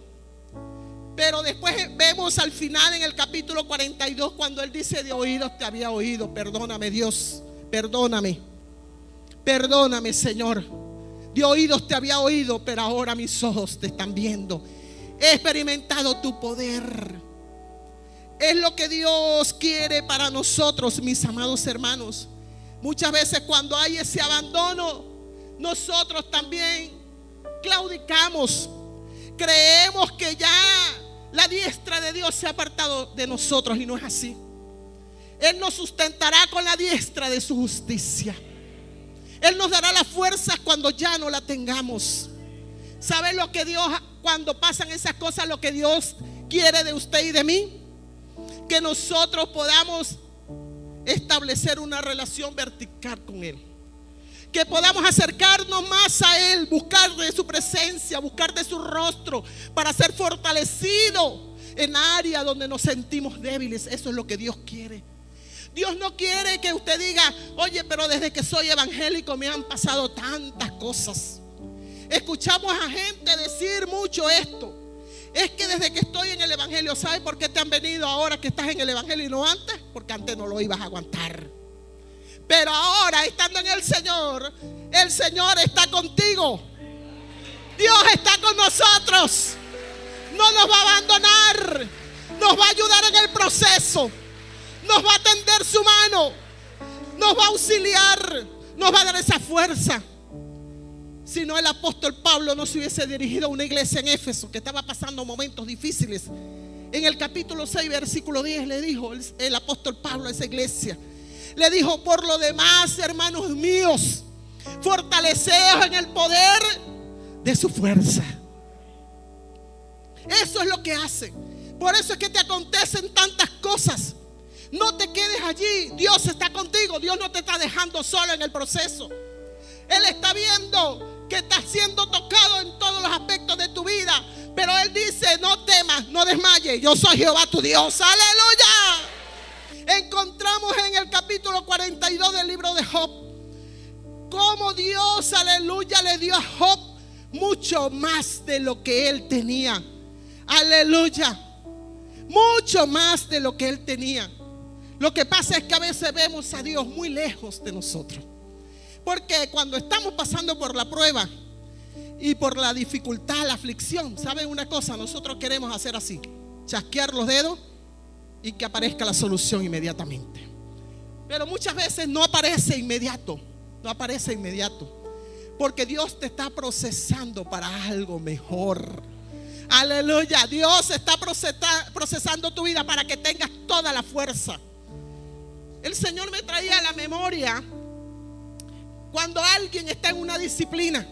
Pero después vemos al final en el capítulo 42 cuando él dice: de oídos te había oído, perdóname Dios, perdóname, perdóname Señor. De oídos te había oído, pero ahora mis ojos te están viendo. He experimentado tu poder. Es lo que Dios quiere para nosotros, mis amados hermanos. Muchas veces cuando hay ese abandono, nosotros también claudicamos. Creemos que ya la diestra de Dios se ha apartado de nosotros y no es así. Él nos sustentará con la diestra de su justicia. Él nos dará las fuerzas cuando ya no la tengamos. ¿Sabe lo que Dios, cuando pasan esas cosas, lo que Dios quiere de usted y de mí? Que nosotros podamos establecer una relación vertical con Él. Que podamos acercarnos más a Él, buscar de su presencia, buscar de su rostro, para ser fortalecido en áreas donde nos sentimos débiles. Eso es lo que Dios quiere. Dios no quiere que usted diga: oye, pero desde que soy evangélico me han pasado tantas cosas. Escuchamos a gente decir mucho esto: es que desde que estoy en el evangelio, ¿sabe por qué te han venido ahora que estás en el evangelio y no antes? Porque antes no lo ibas a aguantar. Pero ahora, estando en el Señor está contigo. Dios está con nosotros. No nos va a abandonar. Nos va a ayudar en el proceso. Nos va a tender su mano. Nos va a auxiliar. Nos va a dar esa fuerza. Si no, el apóstol Pablo no se hubiese dirigido a una iglesia en Éfeso que estaba pasando momentos difíciles. En el capítulo 6, versículo 10, le dijo el apóstol Pablo a esa iglesia. Le dijo: por lo demás, hermanos míos, fortaleceos en el poder de su fuerza. Eso es lo que hace. Por eso es que te acontecen tantas cosas. No te quedes allí. Dios está contigo. Dios no te está dejando solo en el proceso. Él está viendo que estás siendo tocado en todos los aspectos de tu vida. Pero Él dice: no temas, no desmayes. Yo soy Jehová tu Dios. ¡Aleluya! Encontramos en el capítulo 42 del libro de Job cómo Dios, aleluya, le dio a Job mucho más de lo que él tenía. Aleluya. Mucho más de lo que él tenía. Lo que pasa es que a veces vemos a Dios muy lejos de nosotros. Porque cuando estamos pasando por la prueba y por la dificultad, la aflicción, ¿saben una cosa? Nosotros queremos hacer así: chasquear los dedos y que aparezca la solución inmediatamente. Pero muchas veces no aparece inmediato. No aparece inmediato. Porque Dios te está procesando para algo mejor. Aleluya. Dios está procesando tu vida para que tengas toda la fuerza. El Señor me traía a la memoria cuando alguien está en una disciplina.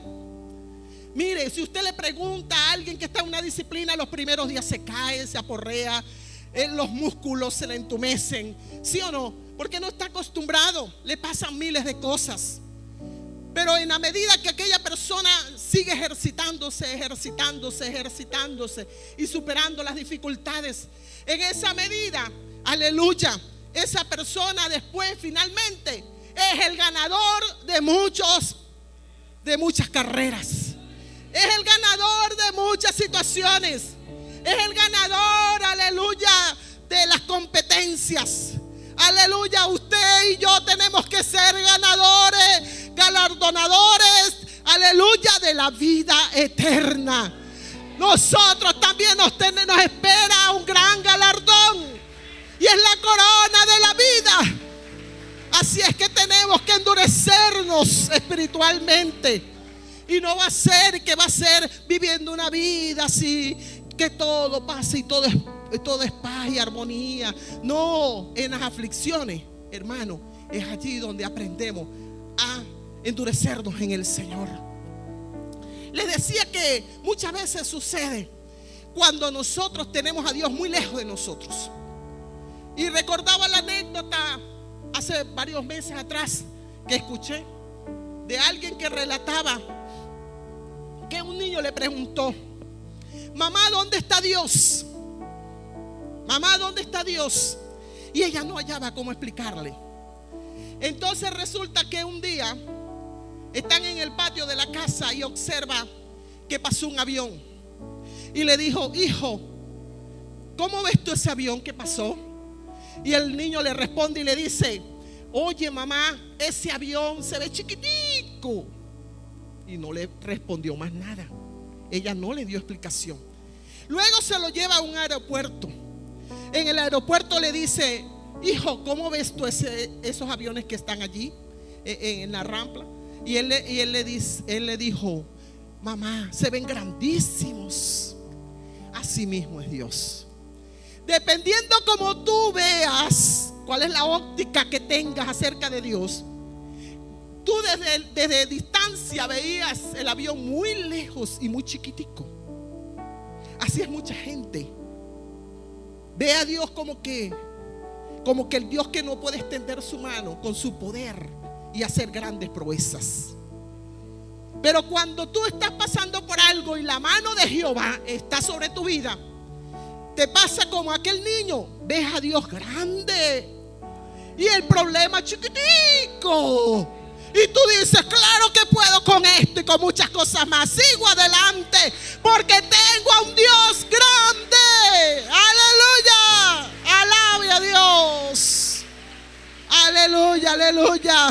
Mire, si usted le pregunta a alguien que está en una disciplina, los primeros días se cae, se aporrea, los músculos se le entumecen, ¿sí o no? Porque no está acostumbrado, le pasan miles de cosas. Pero en la medida que aquella persona sigue ejercitándose y superando las dificultades, en esa medida, aleluya, esa persona después finalmente es el ganador de muchas carreras. Es el ganador de muchas situaciones. Es el ganador, aleluya, de las competencias. Aleluya, usted y yo tenemos que ser ganadores, galardonadores, aleluya, de la vida eterna. Nosotros también nos espera un gran galardón, y es la corona de la vida. Así es que tenemos que endurecernos espiritualmente, y no va a ser que va a ser viviendo una vida así, que todo pasa y todo es paz y armonía. No, en las aflicciones, hermano, es allí donde aprendemos a endurecernos en el Señor. Les decía que muchas veces sucede cuando nosotros tenemos a Dios muy lejos de nosotros. Y recordaba la anécdota hace varios meses atrás que escuché de alguien que relataba que un niño le preguntó: mamá, ¿dónde está Dios? Mamá, ¿dónde está Dios? Y ella no hallaba cómo explicarle. Entonces resulta que un día están en el patio de la casa y observa que pasó un avión. Y le dijo: hijo, ¿cómo ves tú ese avión que pasó? Y el niño le responde y le dice: oye, mamá, ese avión se ve chiquitico. Y no le respondió más nada. Ella no le dio explicación. Luego se lo lleva a un aeropuerto. En el aeropuerto le dice: hijo, ¿cómo ves tú esos aviones que están allí en la rampa? Y él le dijo: mamá, se ven grandísimos. Así mismo es Dios. Dependiendo como tú veas, cuál es la óptica que tengas acerca de Dios, tú desde distancia veías el avión muy lejos y muy chiquitico. Así es mucha gente. Ve a Dios como que el Dios que no puede extender su mano con su poder y hacer grandes proezas. Pero cuando tú estás pasando por algo y la mano de Jehová está sobre tu vida, te pasa como aquel niño: ves a Dios grande y el problema chiquitico. Y tú dices: claro que puedo con esto y con muchas cosas más. Sigo adelante porque tengo a un Dios grande. Aleluya. Alabe a Dios. Aleluya, aleluya.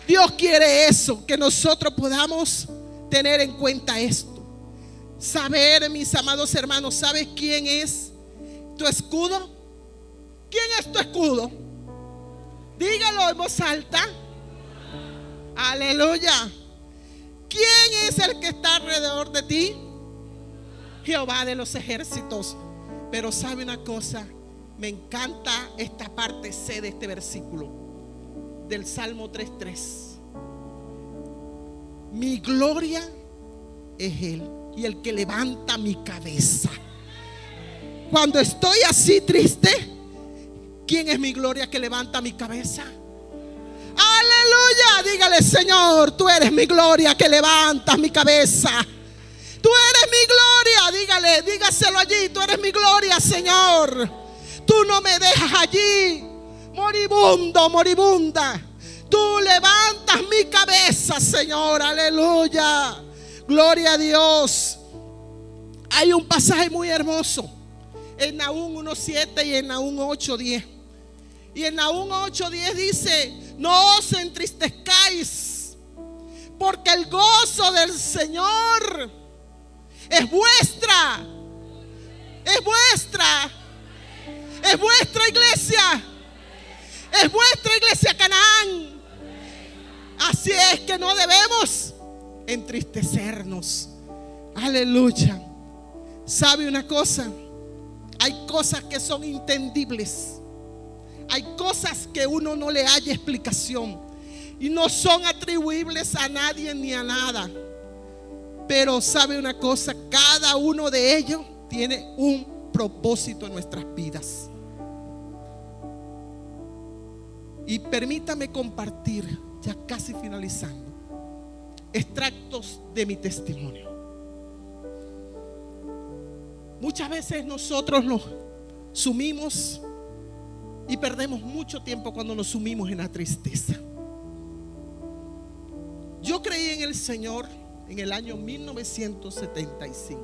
Dios quiere eso, que nosotros podamos tener en cuenta esto. Saber, mis amados hermanos, ¿sabes quién es tu escudo? ¿Quién es tu escudo? Dígalo en voz alta. Aleluya. ¿Quién es el que está alrededor de ti? Jehová de los ejércitos. Pero sabe una cosa, me encanta esta parte C de este versículo del Salmo 3:3. Mi gloria es Él y el que levanta mi cabeza. Cuando estoy así triste, ¿quién es mi gloria que levanta mi cabeza? Aleluya. Dígale: Señor, tú eres mi gloria que levantas mi cabeza. Tú eres mi gloria. Dígaselo allí: tú eres mi gloria, Señor. Tú no me dejas allí moribundo, moribunda. Tú levantas mi cabeza, Señor. Aleluya. Gloria a Dios. Hay un pasaje muy hermoso en Nahum 1:7 y en Nahum 8:10. Y en Nahum 8:10 dice: no os entristezcáis, porque el gozo del Señor es vuestra. Es vuestra. Es vuestra iglesia. Es vuestra iglesia Canaán. Así es que no debemos entristecernos. Aleluya. ¿Sabe una cosa? Hay cosas que son entendibles. Hay cosas que uno no le halla explicación y no son atribuibles a nadie ni a nada. Pero sabe una cosa, cada uno de ellos tiene un propósito en nuestras vidas. Y permítame compartir, ya casi finalizando, extractos de mi testimonio. Muchas veces nosotros nos sumimos perdemos mucho tiempo cuando nos sumimos en la tristeza. Yo creí en el Señor en el año 1975.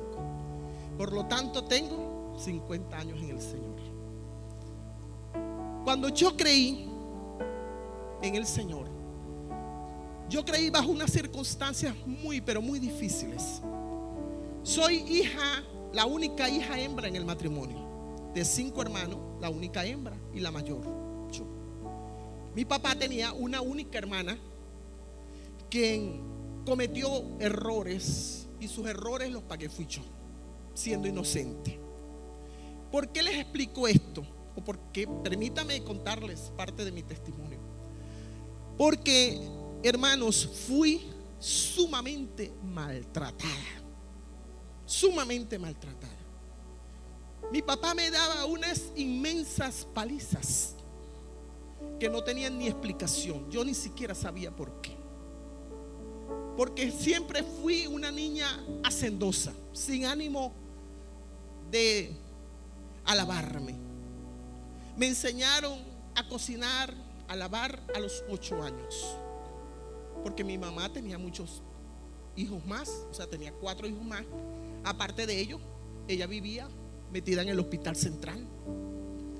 Por lo tanto, tengo 50 años en el Señor. Cuando yo creí en el Señor, yo creí bajo unas circunstancias muy, pero muy difíciles. Soy hija, la única hija hembra en el matrimonio. De 5 hermanos, la única hembra y la mayor, yo. Mi papá tenía una única hermana quien cometió errores, y sus errores los pagué fui yo, siendo inocente. ¿Por qué les explico esto? O porque, permítame contarles parte de mi testimonio. Porque, hermanos, fui sumamente maltratada. Sumamente maltratada. Mi papá me daba unas inmensas palizas que no tenían ni explicación. Yo ni siquiera sabía por qué. Porque siempre fui una niña hacendosa, sin ánimo de alabarme. Me enseñaron a cocinar, a lavar a los 8 años. Porque mi mamá tenía muchos hijos más, o sea, tenía 4 hijos más. Aparte de ello, ella vivía metida en el hospital central,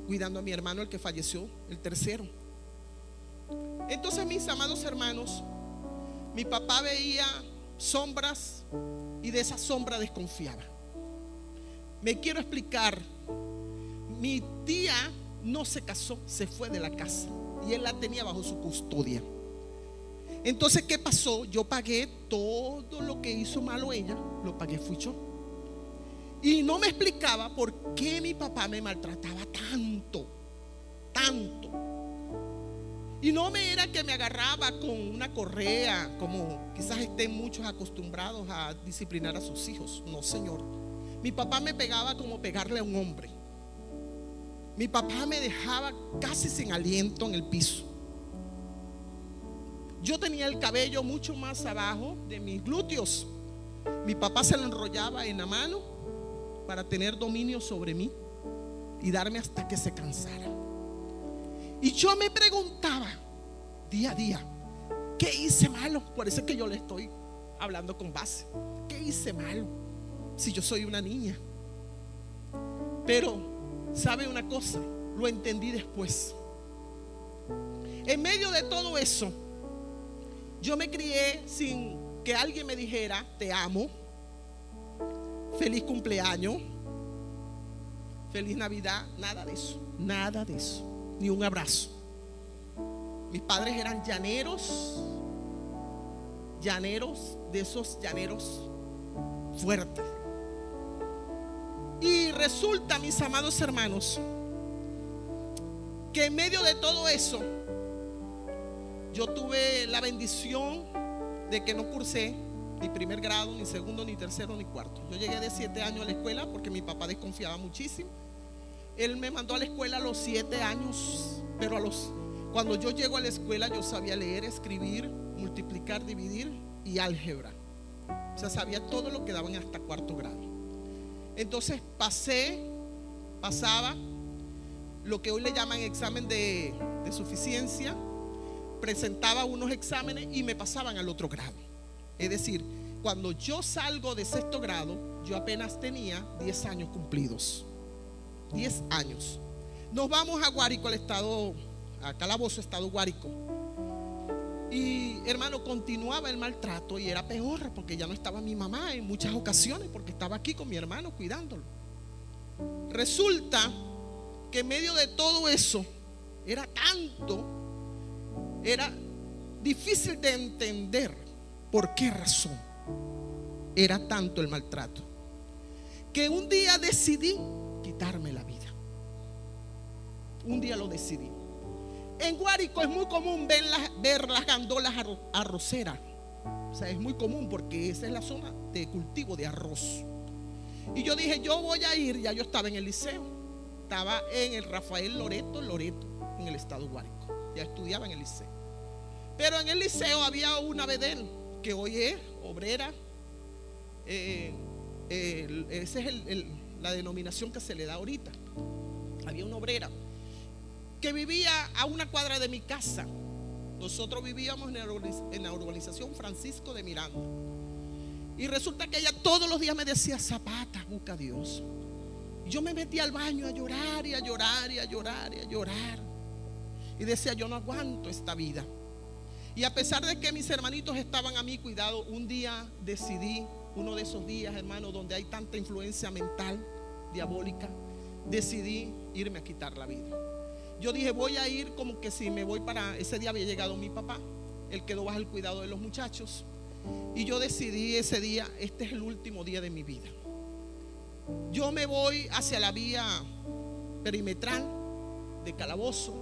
cuidando a mi hermano, el que falleció, el tercero. Entonces, mis amados hermanos, mi papá veía sombras y de esas sombras desconfiaba. Me quiero explicar. Mi tía no se casó, se fue de la casa y él la tenía bajo su custodia. Entonces, ¿qué pasó? Yo pagué todo lo que hizo malo ella, lo pagué fui yo. Y no me explicaba por qué mi papá me maltrataba tanto, tanto. Y no me era que me agarraba con una correa, como quizás estén muchos acostumbrados a disciplinar a sus hijos. No, señor. Mi papá me pegaba como pegarle a un hombre. Mi papá me dejaba casi sin aliento en el piso. Yo tenía el cabello mucho más abajo de mis glúteos. Mi papá se lo enrollaba en la mano para tener dominio sobre mí y darme hasta que se cansara. Y yo me preguntaba día a día, ¿qué hice malo? Por eso es que yo le estoy hablando con base. ¿Qué hice malo? Si yo soy una niña. Pero, ¿sabe una cosa? Lo entendí después. En medio de todo eso, yo me crié sin que alguien me dijera, te amo, feliz cumpleaños, feliz Navidad, nada de eso, nada de eso, ni un abrazo. Mis padres eran llaneros, de esos llaneros fuertes. Y resulta, mis amados hermanos, que en medio de todo eso, yo tuve la bendición de que no cursé ni primer grado, ni segundo, ni tercero, ni cuarto. Yo llegué de 7 años a la escuela porque mi papá desconfiaba muchísimo. Él me mandó a la escuela a los 7 años, pero cuando yo llego a la escuela yo sabía leer, escribir, multiplicar, dividir y álgebra. O sea, sabía todo lo que daban hasta 4º grado. Entonces pasaba lo que hoy le llaman examen de suficiencia, presentaba unos exámenes y me pasaban al otro grado. Es decir, cuando yo salgo de 6º grado, yo apenas tenía 10 años cumplidos. 10 años. Nos vamos a Guárico, a Calabozo, estado Guárico. Y hermano, continuaba el maltrato y era peor porque ya no estaba mi mamá en muchas ocasiones, porque estaba aquí con mi hermano cuidándolo. Resulta que en medio de todo eso era difícil de entender por qué razón era tanto el maltrato, que un día decidí quitarme la vida. Un día lo decidí. En Guárico es muy común ver las gandolas arroceras. O sea, es muy común porque esa es la zona de cultivo de arroz. Y yo dije, yo voy a ir. Ya yo estaba en el liceo. Estaba en el Rafael Loreto, en el estado Guárico. Ya estudiaba en el liceo. Pero en el liceo había una vedel que hoy es obrera. Esa es la denominación que se le da ahorita. Había una obrera. que vivía a una cuadra de mi casa. Nosotros vivíamos en la urbanización Francisco de Miranda. Y resulta que ella todos los días me decía: Zapata, busca a Dios. Y yo me metía al baño a llorar y a llorar y a llorar y a llorar. Y decía: yo no aguanto esta vida. Y a pesar de que mis hermanitos estaban a mi cuidado, un día decidí, uno de esos días, hermano, donde hay tanta influencia mental, diabólica, decidí irme a quitar la vida. Yo dije: voy a ir como que si me voy para... Ese día había llegado mi papá, él quedó bajo el cuidado de los muchachos. Y yo decidí ese día: este es el último día de mi vida. Yo me voy hacia la vía perimetral de Calabozo.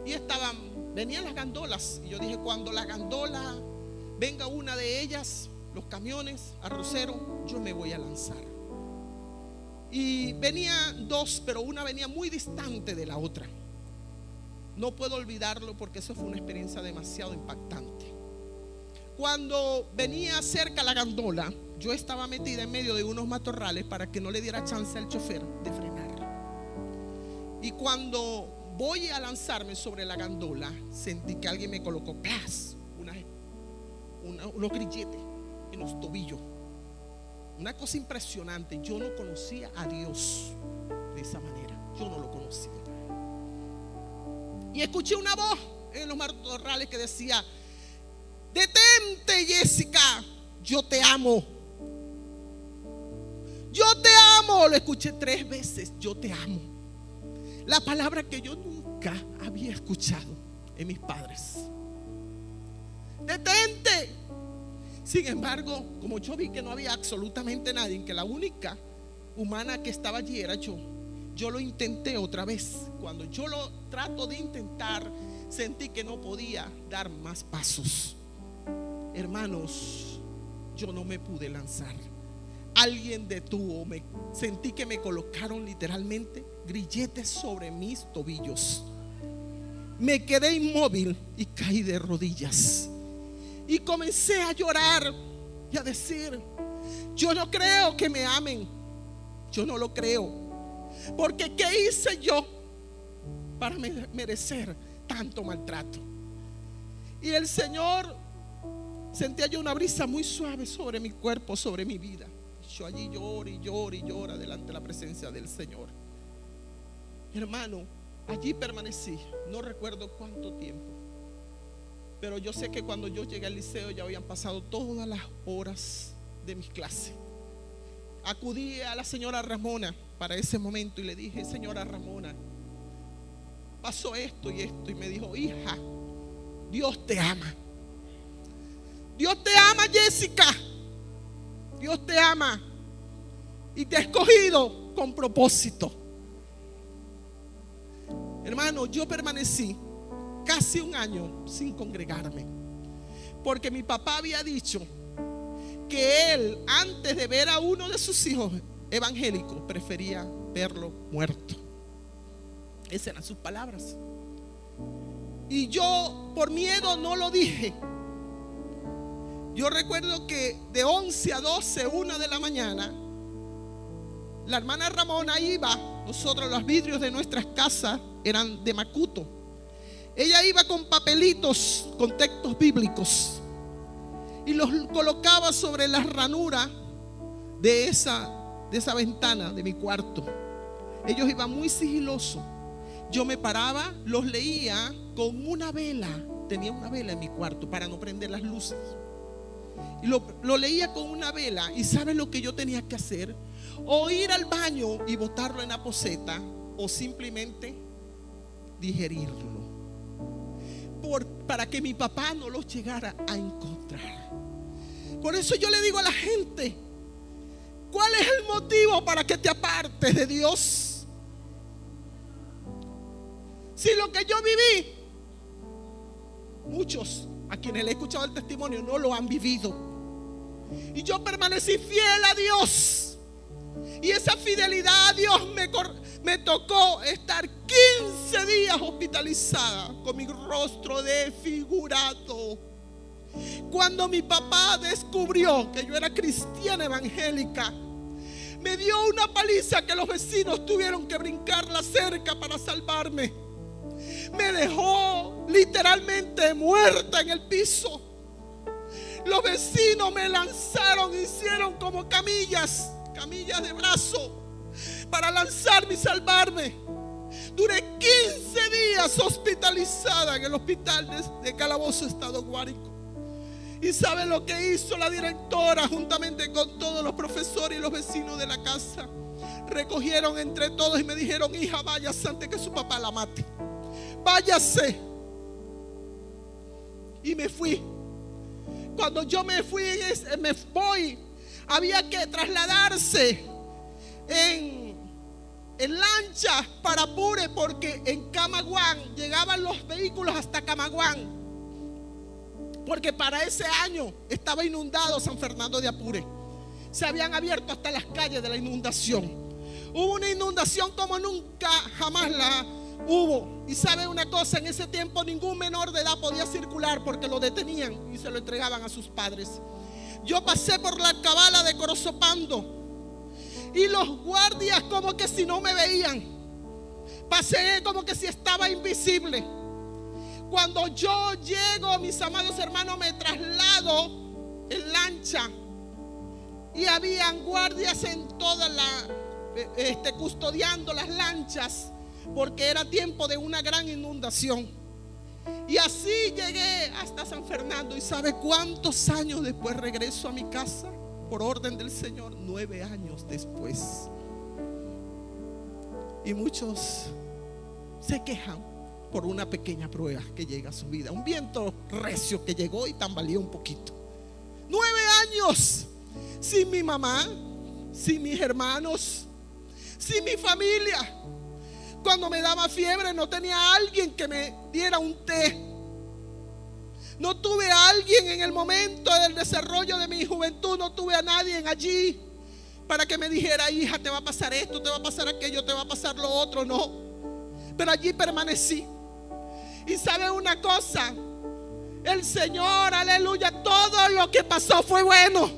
Y venían las gandolas. Y yo dije: cuando la gandola venga una de ellas, los camiones, arroceros, yo me voy a lanzar. Y venían dos, pero una venía muy distante de la otra. No puedo olvidarlo porque eso fue una experiencia demasiado impactante. Cuando venía cerca la gandola, yo estaba metida en medio de unos matorrales para que no le diera chance al chofer de frenar. Y cuando voy a lanzarme sobre la gandola, sentí que alguien me colocó ¡plas! Unos grilletes en los tobillos. Una cosa impresionante. Yo no conocía a Dios de esa manera. Yo no lo conocía. Y escuché una voz en los matorrales que decía: detente, Jessica, yo te amo. Yo te amo. Lo escuché 3 veces: yo te amo. La palabra que yo nunca había escuchado en mis padres. Detente. Sin embargo, como yo vi que no había absolutamente nadie, que la única humana que estaba allí era yo lo intenté otra vez. Cuando yo lo trato de intentar, sentí que no podía dar más pasos. Hermanos, yo no me pude lanzar. Alguien detuvo, sentí que me colocaron literalmente grilletes sobre mis tobillos. Me quedé inmóvil y caí de rodillas. Y comencé a llorar y a decir: yo no creo que me amen. Yo no lo creo. Porque ¿qué hice yo para merecer tanto maltrato? Y el Señor, sentía yo una brisa muy suave sobre mi cuerpo, sobre mi vida. Yo allí lloro y lloro y lloro delante de la presencia del Señor. Hermano, allí permanecí. No recuerdo cuánto tiempo, pero yo sé que cuando yo llegué al liceo ya habían pasado todas las horas de mis clases. Acudí a la señora Ramona para ese momento y le dije: señora Ramona, pasó esto y esto. Y me dijo: hija, Dios te ama. Dios te ama, Jessica. Dios te ama y te ha escogido con propósito. Hermano, yo permanecí casi 1 año sin congregarme, porque mi papá había dicho que él, antes de ver a uno de sus hijos evangélicos, prefería verlo muerto. Esas eran sus palabras. Y yo, por miedo, no lo dije. Yo recuerdo que de 11 a 12, 1 de la mañana, la hermana Ramona iba. Nosotros, los vidrios de nuestras casas eran de macuto. Ella iba con papelitos con textos bíblicos y los colocaba sobre la ranura de esa ventana de mi cuarto. Ellos iban muy sigilosos. Yo me paraba, los leía con una vela. Tenía una vela en mi cuarto para no prender las luces. Y lo leía con una vela. ¿Y sabes lo que yo tenía que hacer? O ir al baño y botarlo en la poceta, o simplemente digerirlo, para que mi papá no lo llegara a encontrar. Por eso yo le digo a la gente: ¿cuál es el motivo para que te apartes de Dios? Si lo que yo viví, muchos a quienes le he escuchado el testimonio no lo han vivido. Y yo permanecí fiel a Dios. Y esa fidelidad a Dios me tocó estar 15 días hospitalizada con mi rostro desfigurado. Cuando mi papá descubrió que yo era cristiana evangélica, me dio una paliza que los vecinos tuvieron que brincar la cerca para salvarme. literalmente muerta en el piso. Los vecinos me lanzaron, hicieron como camillas de brazo para lanzarme y salvarme. Duré 15 días hospitalizada en el hospital de Calabozo, Estado Guárico. ¿Y sabe lo que hizo la directora juntamente con todos los profesores y los vecinos de la casa? Recogieron entre todos y me dijeron: hija, váyase antes que su papá la mate. Váyase. Y me fui. Cuando yo me voy, había que trasladarse en lancha para Apure, porque en Camaguán llegaban los vehículos hasta Camaguán, porque para ese año estaba inundado San Fernando de Apure. Se habían abierto hasta las calles de la inundación. Hubo una inundación como nunca jamás la hubo. Y sabe una cosa, en ese tiempo ningún menor de edad podía circular porque lo detenían y se lo entregaban a sus padres. Yo pasé por la cabala de Corozopando y los guardias como que si no me veían. Pasé como que si estaba invisible. Cuando yo llego, mis amados hermanos, me traslado en lancha y habían guardias en toda custodiando las lanchas, porque era tiempo de una gran inundación. Y así llegué hasta San Fernando. ¿Y sabe cuántos años después regreso a mi casa? Por orden del Señor, 9 años después. Y muchos se quejan por una pequeña prueba que llega a su vida, un viento recio que llegó y tambaleó un poquito. 9 años sin mi mamá, sin mis hermanos, sin mi familia. Cuando me daba fiebre no tenía a alguien que me diera un té. No tuve a alguien en el momento del desarrollo de mi juventud, no tuve a nadie allí para que me dijera: hija, te va a pasar esto, te va a pasar aquello, te va a pasar lo otro. No, pero allí permanecí. Y sabe una cosa, el Señor, aleluya, todo lo que pasó fue bueno.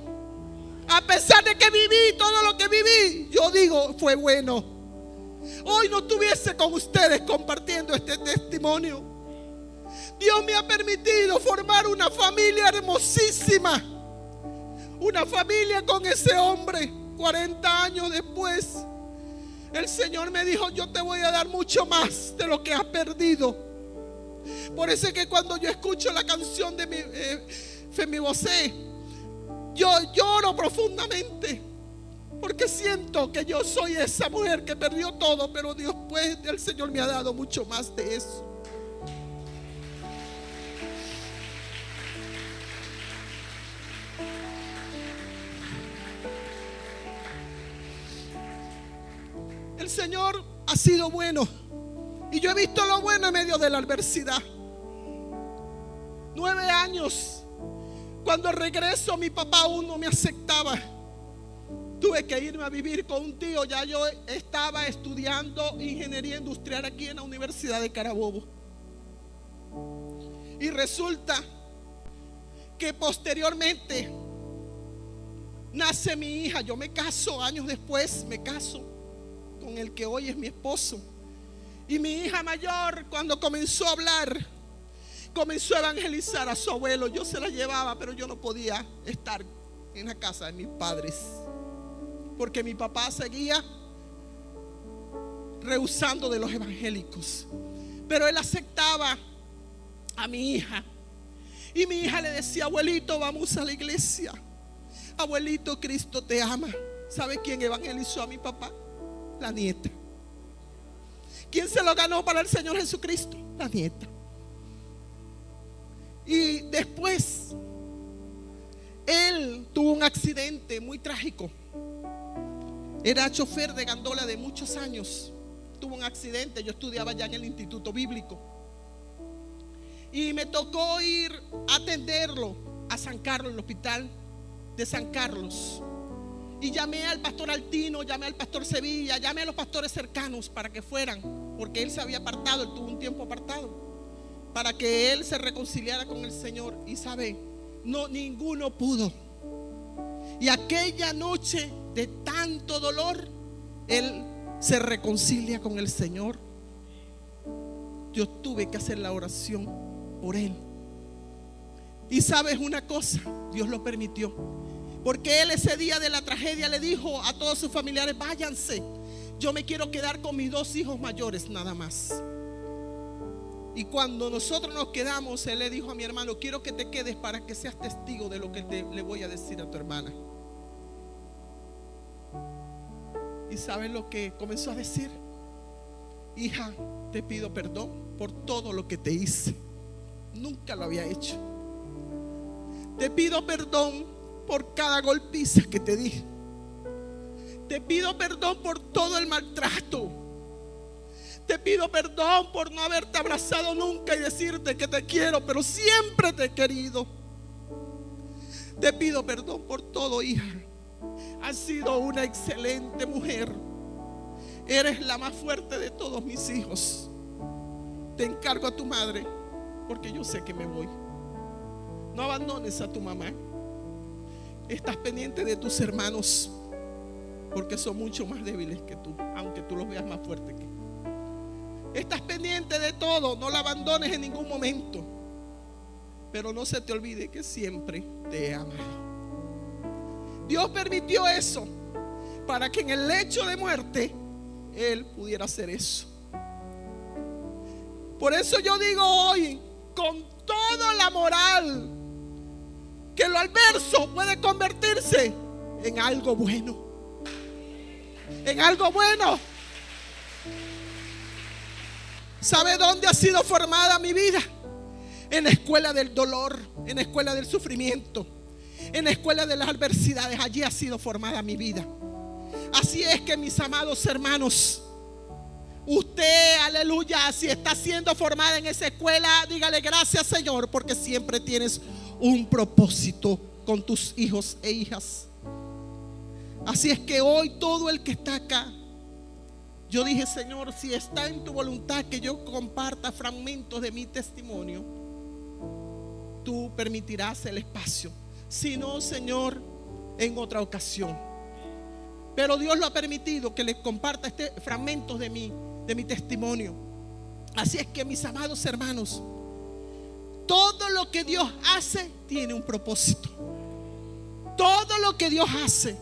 A pesar de que viví todo lo que viví, yo digo, fue bueno. Hoy no estuviese con ustedes compartiendo este testimonio. Dios me ha permitido formar una familia hermosísima, una familia con ese hombre. 40 años después, el Señor me dijo: yo te voy a dar mucho más de lo que has perdido. Por eso es que cuando yo escucho la canción de Femi Bosé, yo lloro profundamente, porque siento que yo soy esa mujer que perdió todo, pero después el Señor me ha dado mucho más de eso. El Señor ha sido bueno y yo he visto lo bueno en medio de la adversidad. 9 años. Cuando regreso, mi papá aún no me aceptaba. Tuve que irme a vivir con un tío. Ya yo estaba estudiando ingeniería industrial aquí en la Universidad de Carabobo. Y resulta que posteriormente nace mi hija. Yo me caso, años después me caso con el que hoy es mi esposo. Y mi hija mayor, cuando comenzó a hablar, comenzó a evangelizar a su abuelo. Yo se la llevaba, pero yo no podía estar en la casa de mis padres, porque mi papá seguía rehusando de los evangélicos. Pero él aceptaba a mi hija. Y mi hija le decía: abuelito, vamos a la iglesia. Abuelito, Cristo te ama. ¿Sabe quién evangelizó a mi papá? La nieta. ¿Quién se lo ganó para el Señor Jesucristo? La nieta. Y después él tuvo un accidente muy trágico. Era chofer de gandola de muchos años. Tuvo un accidente. Yo estudiaba ya en el Instituto Bíblico y me tocó ir a atenderlo a San Carlos, el hospital de San Carlos. Y llamé al pastor Altino, llamé al pastor Sevilla, llamé a los pastores cercanos para que fueran, porque él se había apartado, él tuvo un tiempo apartado, para que él se reconciliara con el Señor. Y sabe, no, ninguno pudo. Y aquella noche de tanto dolor, él se reconcilia con el Señor. Yo tuve que hacer la oración por él. Y sabes una cosa, Dios lo permitió, porque él ese día de la tragedia le dijo a todos sus familiares: váyanse, yo me quiero quedar con mis 2 hijos mayores nada más. Y cuando nosotros nos quedamos, él le dijo a mi hermano: quiero que te quedes para que seas testigo de lo que le voy a decir a tu hermana. ¿Y saben lo que comenzó a decir? Hija, te pido perdón por todo lo que te hice. Nunca lo había hecho. Te pido perdón por cada golpiza que te di. Te pido perdón por todo el maltrato. Te pido perdón por no haberte abrazado nunca y decirte que te quiero, pero siempre te he querido. Te pido perdón por todo, hija. Has sido una excelente mujer. Eres la más fuerte de todos mis hijos. Te encargo a tu madre, porque yo sé que me voy. No abandones a tu mamá. Estás pendiente de tus hermanos, porque son mucho más débiles que tú, aunque tú los veas más fuertes que tú. Estás pendiente de todo, no la abandones en ningún momento. Pero no se te olvide que siempre te he amado. Dios permitió eso para que en el lecho de muerte Él pudiera hacer eso. Por eso yo digo hoy, con toda la moral, que lo adverso puede convertirse en algo bueno. En algo bueno. ¿Sabe dónde ha sido formada mi vida? En la escuela del dolor, en la escuela del sufrimiento, en la escuela de las adversidades. Allí ha sido formada mi vida. Así es que, mis amados hermanos, usted, aleluya, si está siendo formada en esa escuela, dígale gracias, Señor, porque siempre tienes un propósito con tus hijos e hijas. Así es que hoy todo el que está acá, yo dije: Señor, si está en tu voluntad que yo comparta fragmentos de mi testimonio, tú permitirás el espacio. Si no, Señor, en otra ocasión. Pero Dios lo ha permitido que les comparta fragmentos de mi testimonio. Así es que, mis amados hermanos, todo lo que Dios hace tiene un propósito. Todo lo que Dios hace,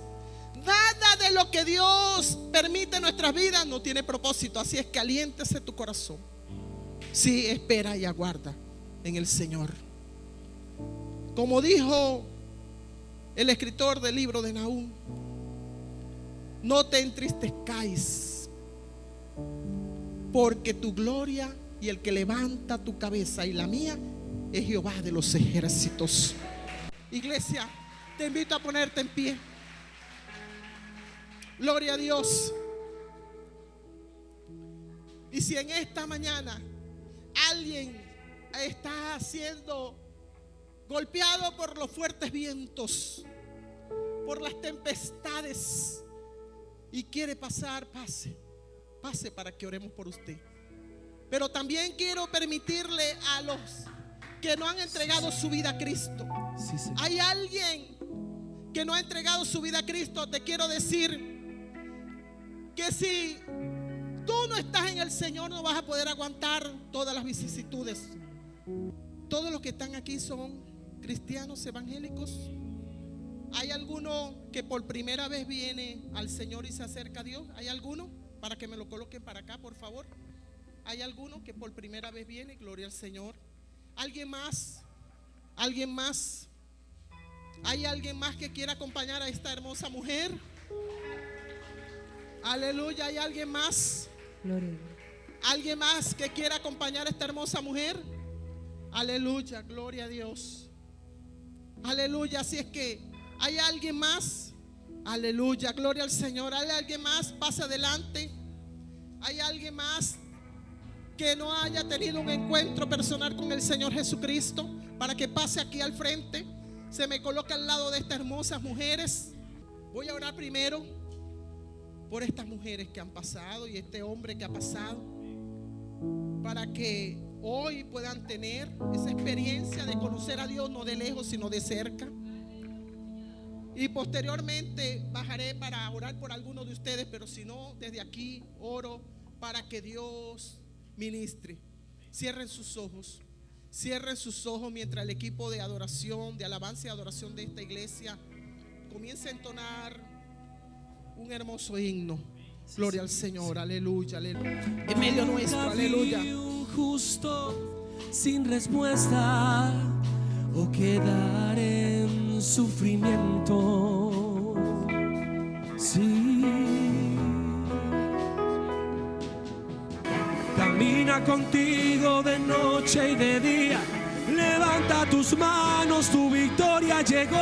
nada de lo que Dios permite en nuestras vidas no tiene propósito. Así es que aliéntese tu corazón. Sí, espera y aguarda en el Señor. Como dijo el escritor del libro de Nahum: no te entristezcáis, porque tu gloria y el que levanta tu cabeza y la mía es Jehová de los ejércitos. Iglesia, te invito a ponerte en pie. Gloria a Dios. Y si en esta mañana alguien está siendo golpeado por los fuertes vientos, por las tempestades, y quiere pasar, pase para que oremos por usted. Pero también quiero permitirle a los que no han entregado su vida a Cristo. Sí, Señor. Hay alguien que no ha entregado su vida a Cristo. Te quiero decir que si tú no estás en el Señor, no vas a poder aguantar todas las vicisitudes. Todos los que están aquí son cristianos evangélicos. ¿Hay alguno que por primera vez viene al Señor y se acerca a Dios? ¿Hay alguno? Para que me lo coloquen para acá, por favor. ¿Hay alguno que por primera vez viene? Gloria al Señor. ¿Alguien más? ¿Alguien más? ¿Hay alguien más que quiera acompañar a esta hermosa mujer? Aleluya. ¿Hay alguien más? Gloria. ¿Alguien más que quiera acompañar a esta hermosa mujer? Aleluya, gloria a Dios. Aleluya. Así es que, ¿hay alguien más? Aleluya, gloria al Señor. ¿Hay alguien más? Pasa adelante. ¿Hay alguien más que no haya tenido un encuentro personal con el Señor Jesucristo? Para que pase aquí al frente, se me coloca al lado de estas hermosas mujeres. Voy a orar primero por estas mujeres que han pasado y este hombre que ha pasado, para que hoy puedan tener esa experiencia de conocer a Dios, no de lejos sino de cerca. Y posteriormente bajaré para orar por algunos de ustedes, pero si no, desde aquí oro para que Dios ministre. Cierren sus ojos. Cierre sus ojos mientras el equipo de adoración, de alabanza y adoración de esta iglesia comienza a entonar un hermoso himno. Gloria al Señor, aleluya, aleluya. En medio nuestro, aleluya. Un justo sin respuesta o quedar en sufrimiento. Sí. Camina contigo de noche y de día. Levanta tus manos, tu victoria llegó.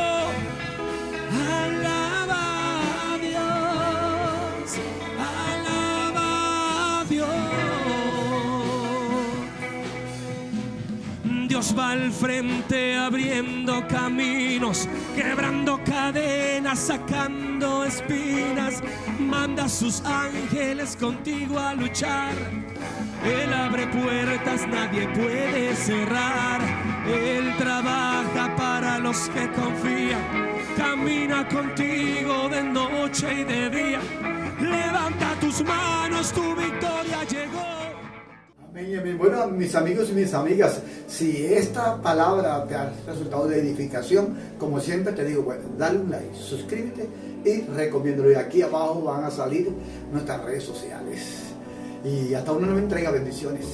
Alaba a Dios, alaba a Dios. Dios va al frente abriendo caminos, quebrando cadenas, sacando espinas. Manda a sus ángeles contigo a luchar. Él abre puertas, nadie puede cerrar. Él trabaja para los que confían. Camina contigo de noche y de día. Levanta tus manos, tu victoria llegó. Amén, amén. Bueno, mis amigos y mis amigas, si esta palabra te ha resultado de edificación, como siempre te digo, bueno, dale un like, suscríbete y recomiéndalo. Y aquí abajo van a salir nuestras redes sociales. Y hasta una nueva entrega. Bendiciones.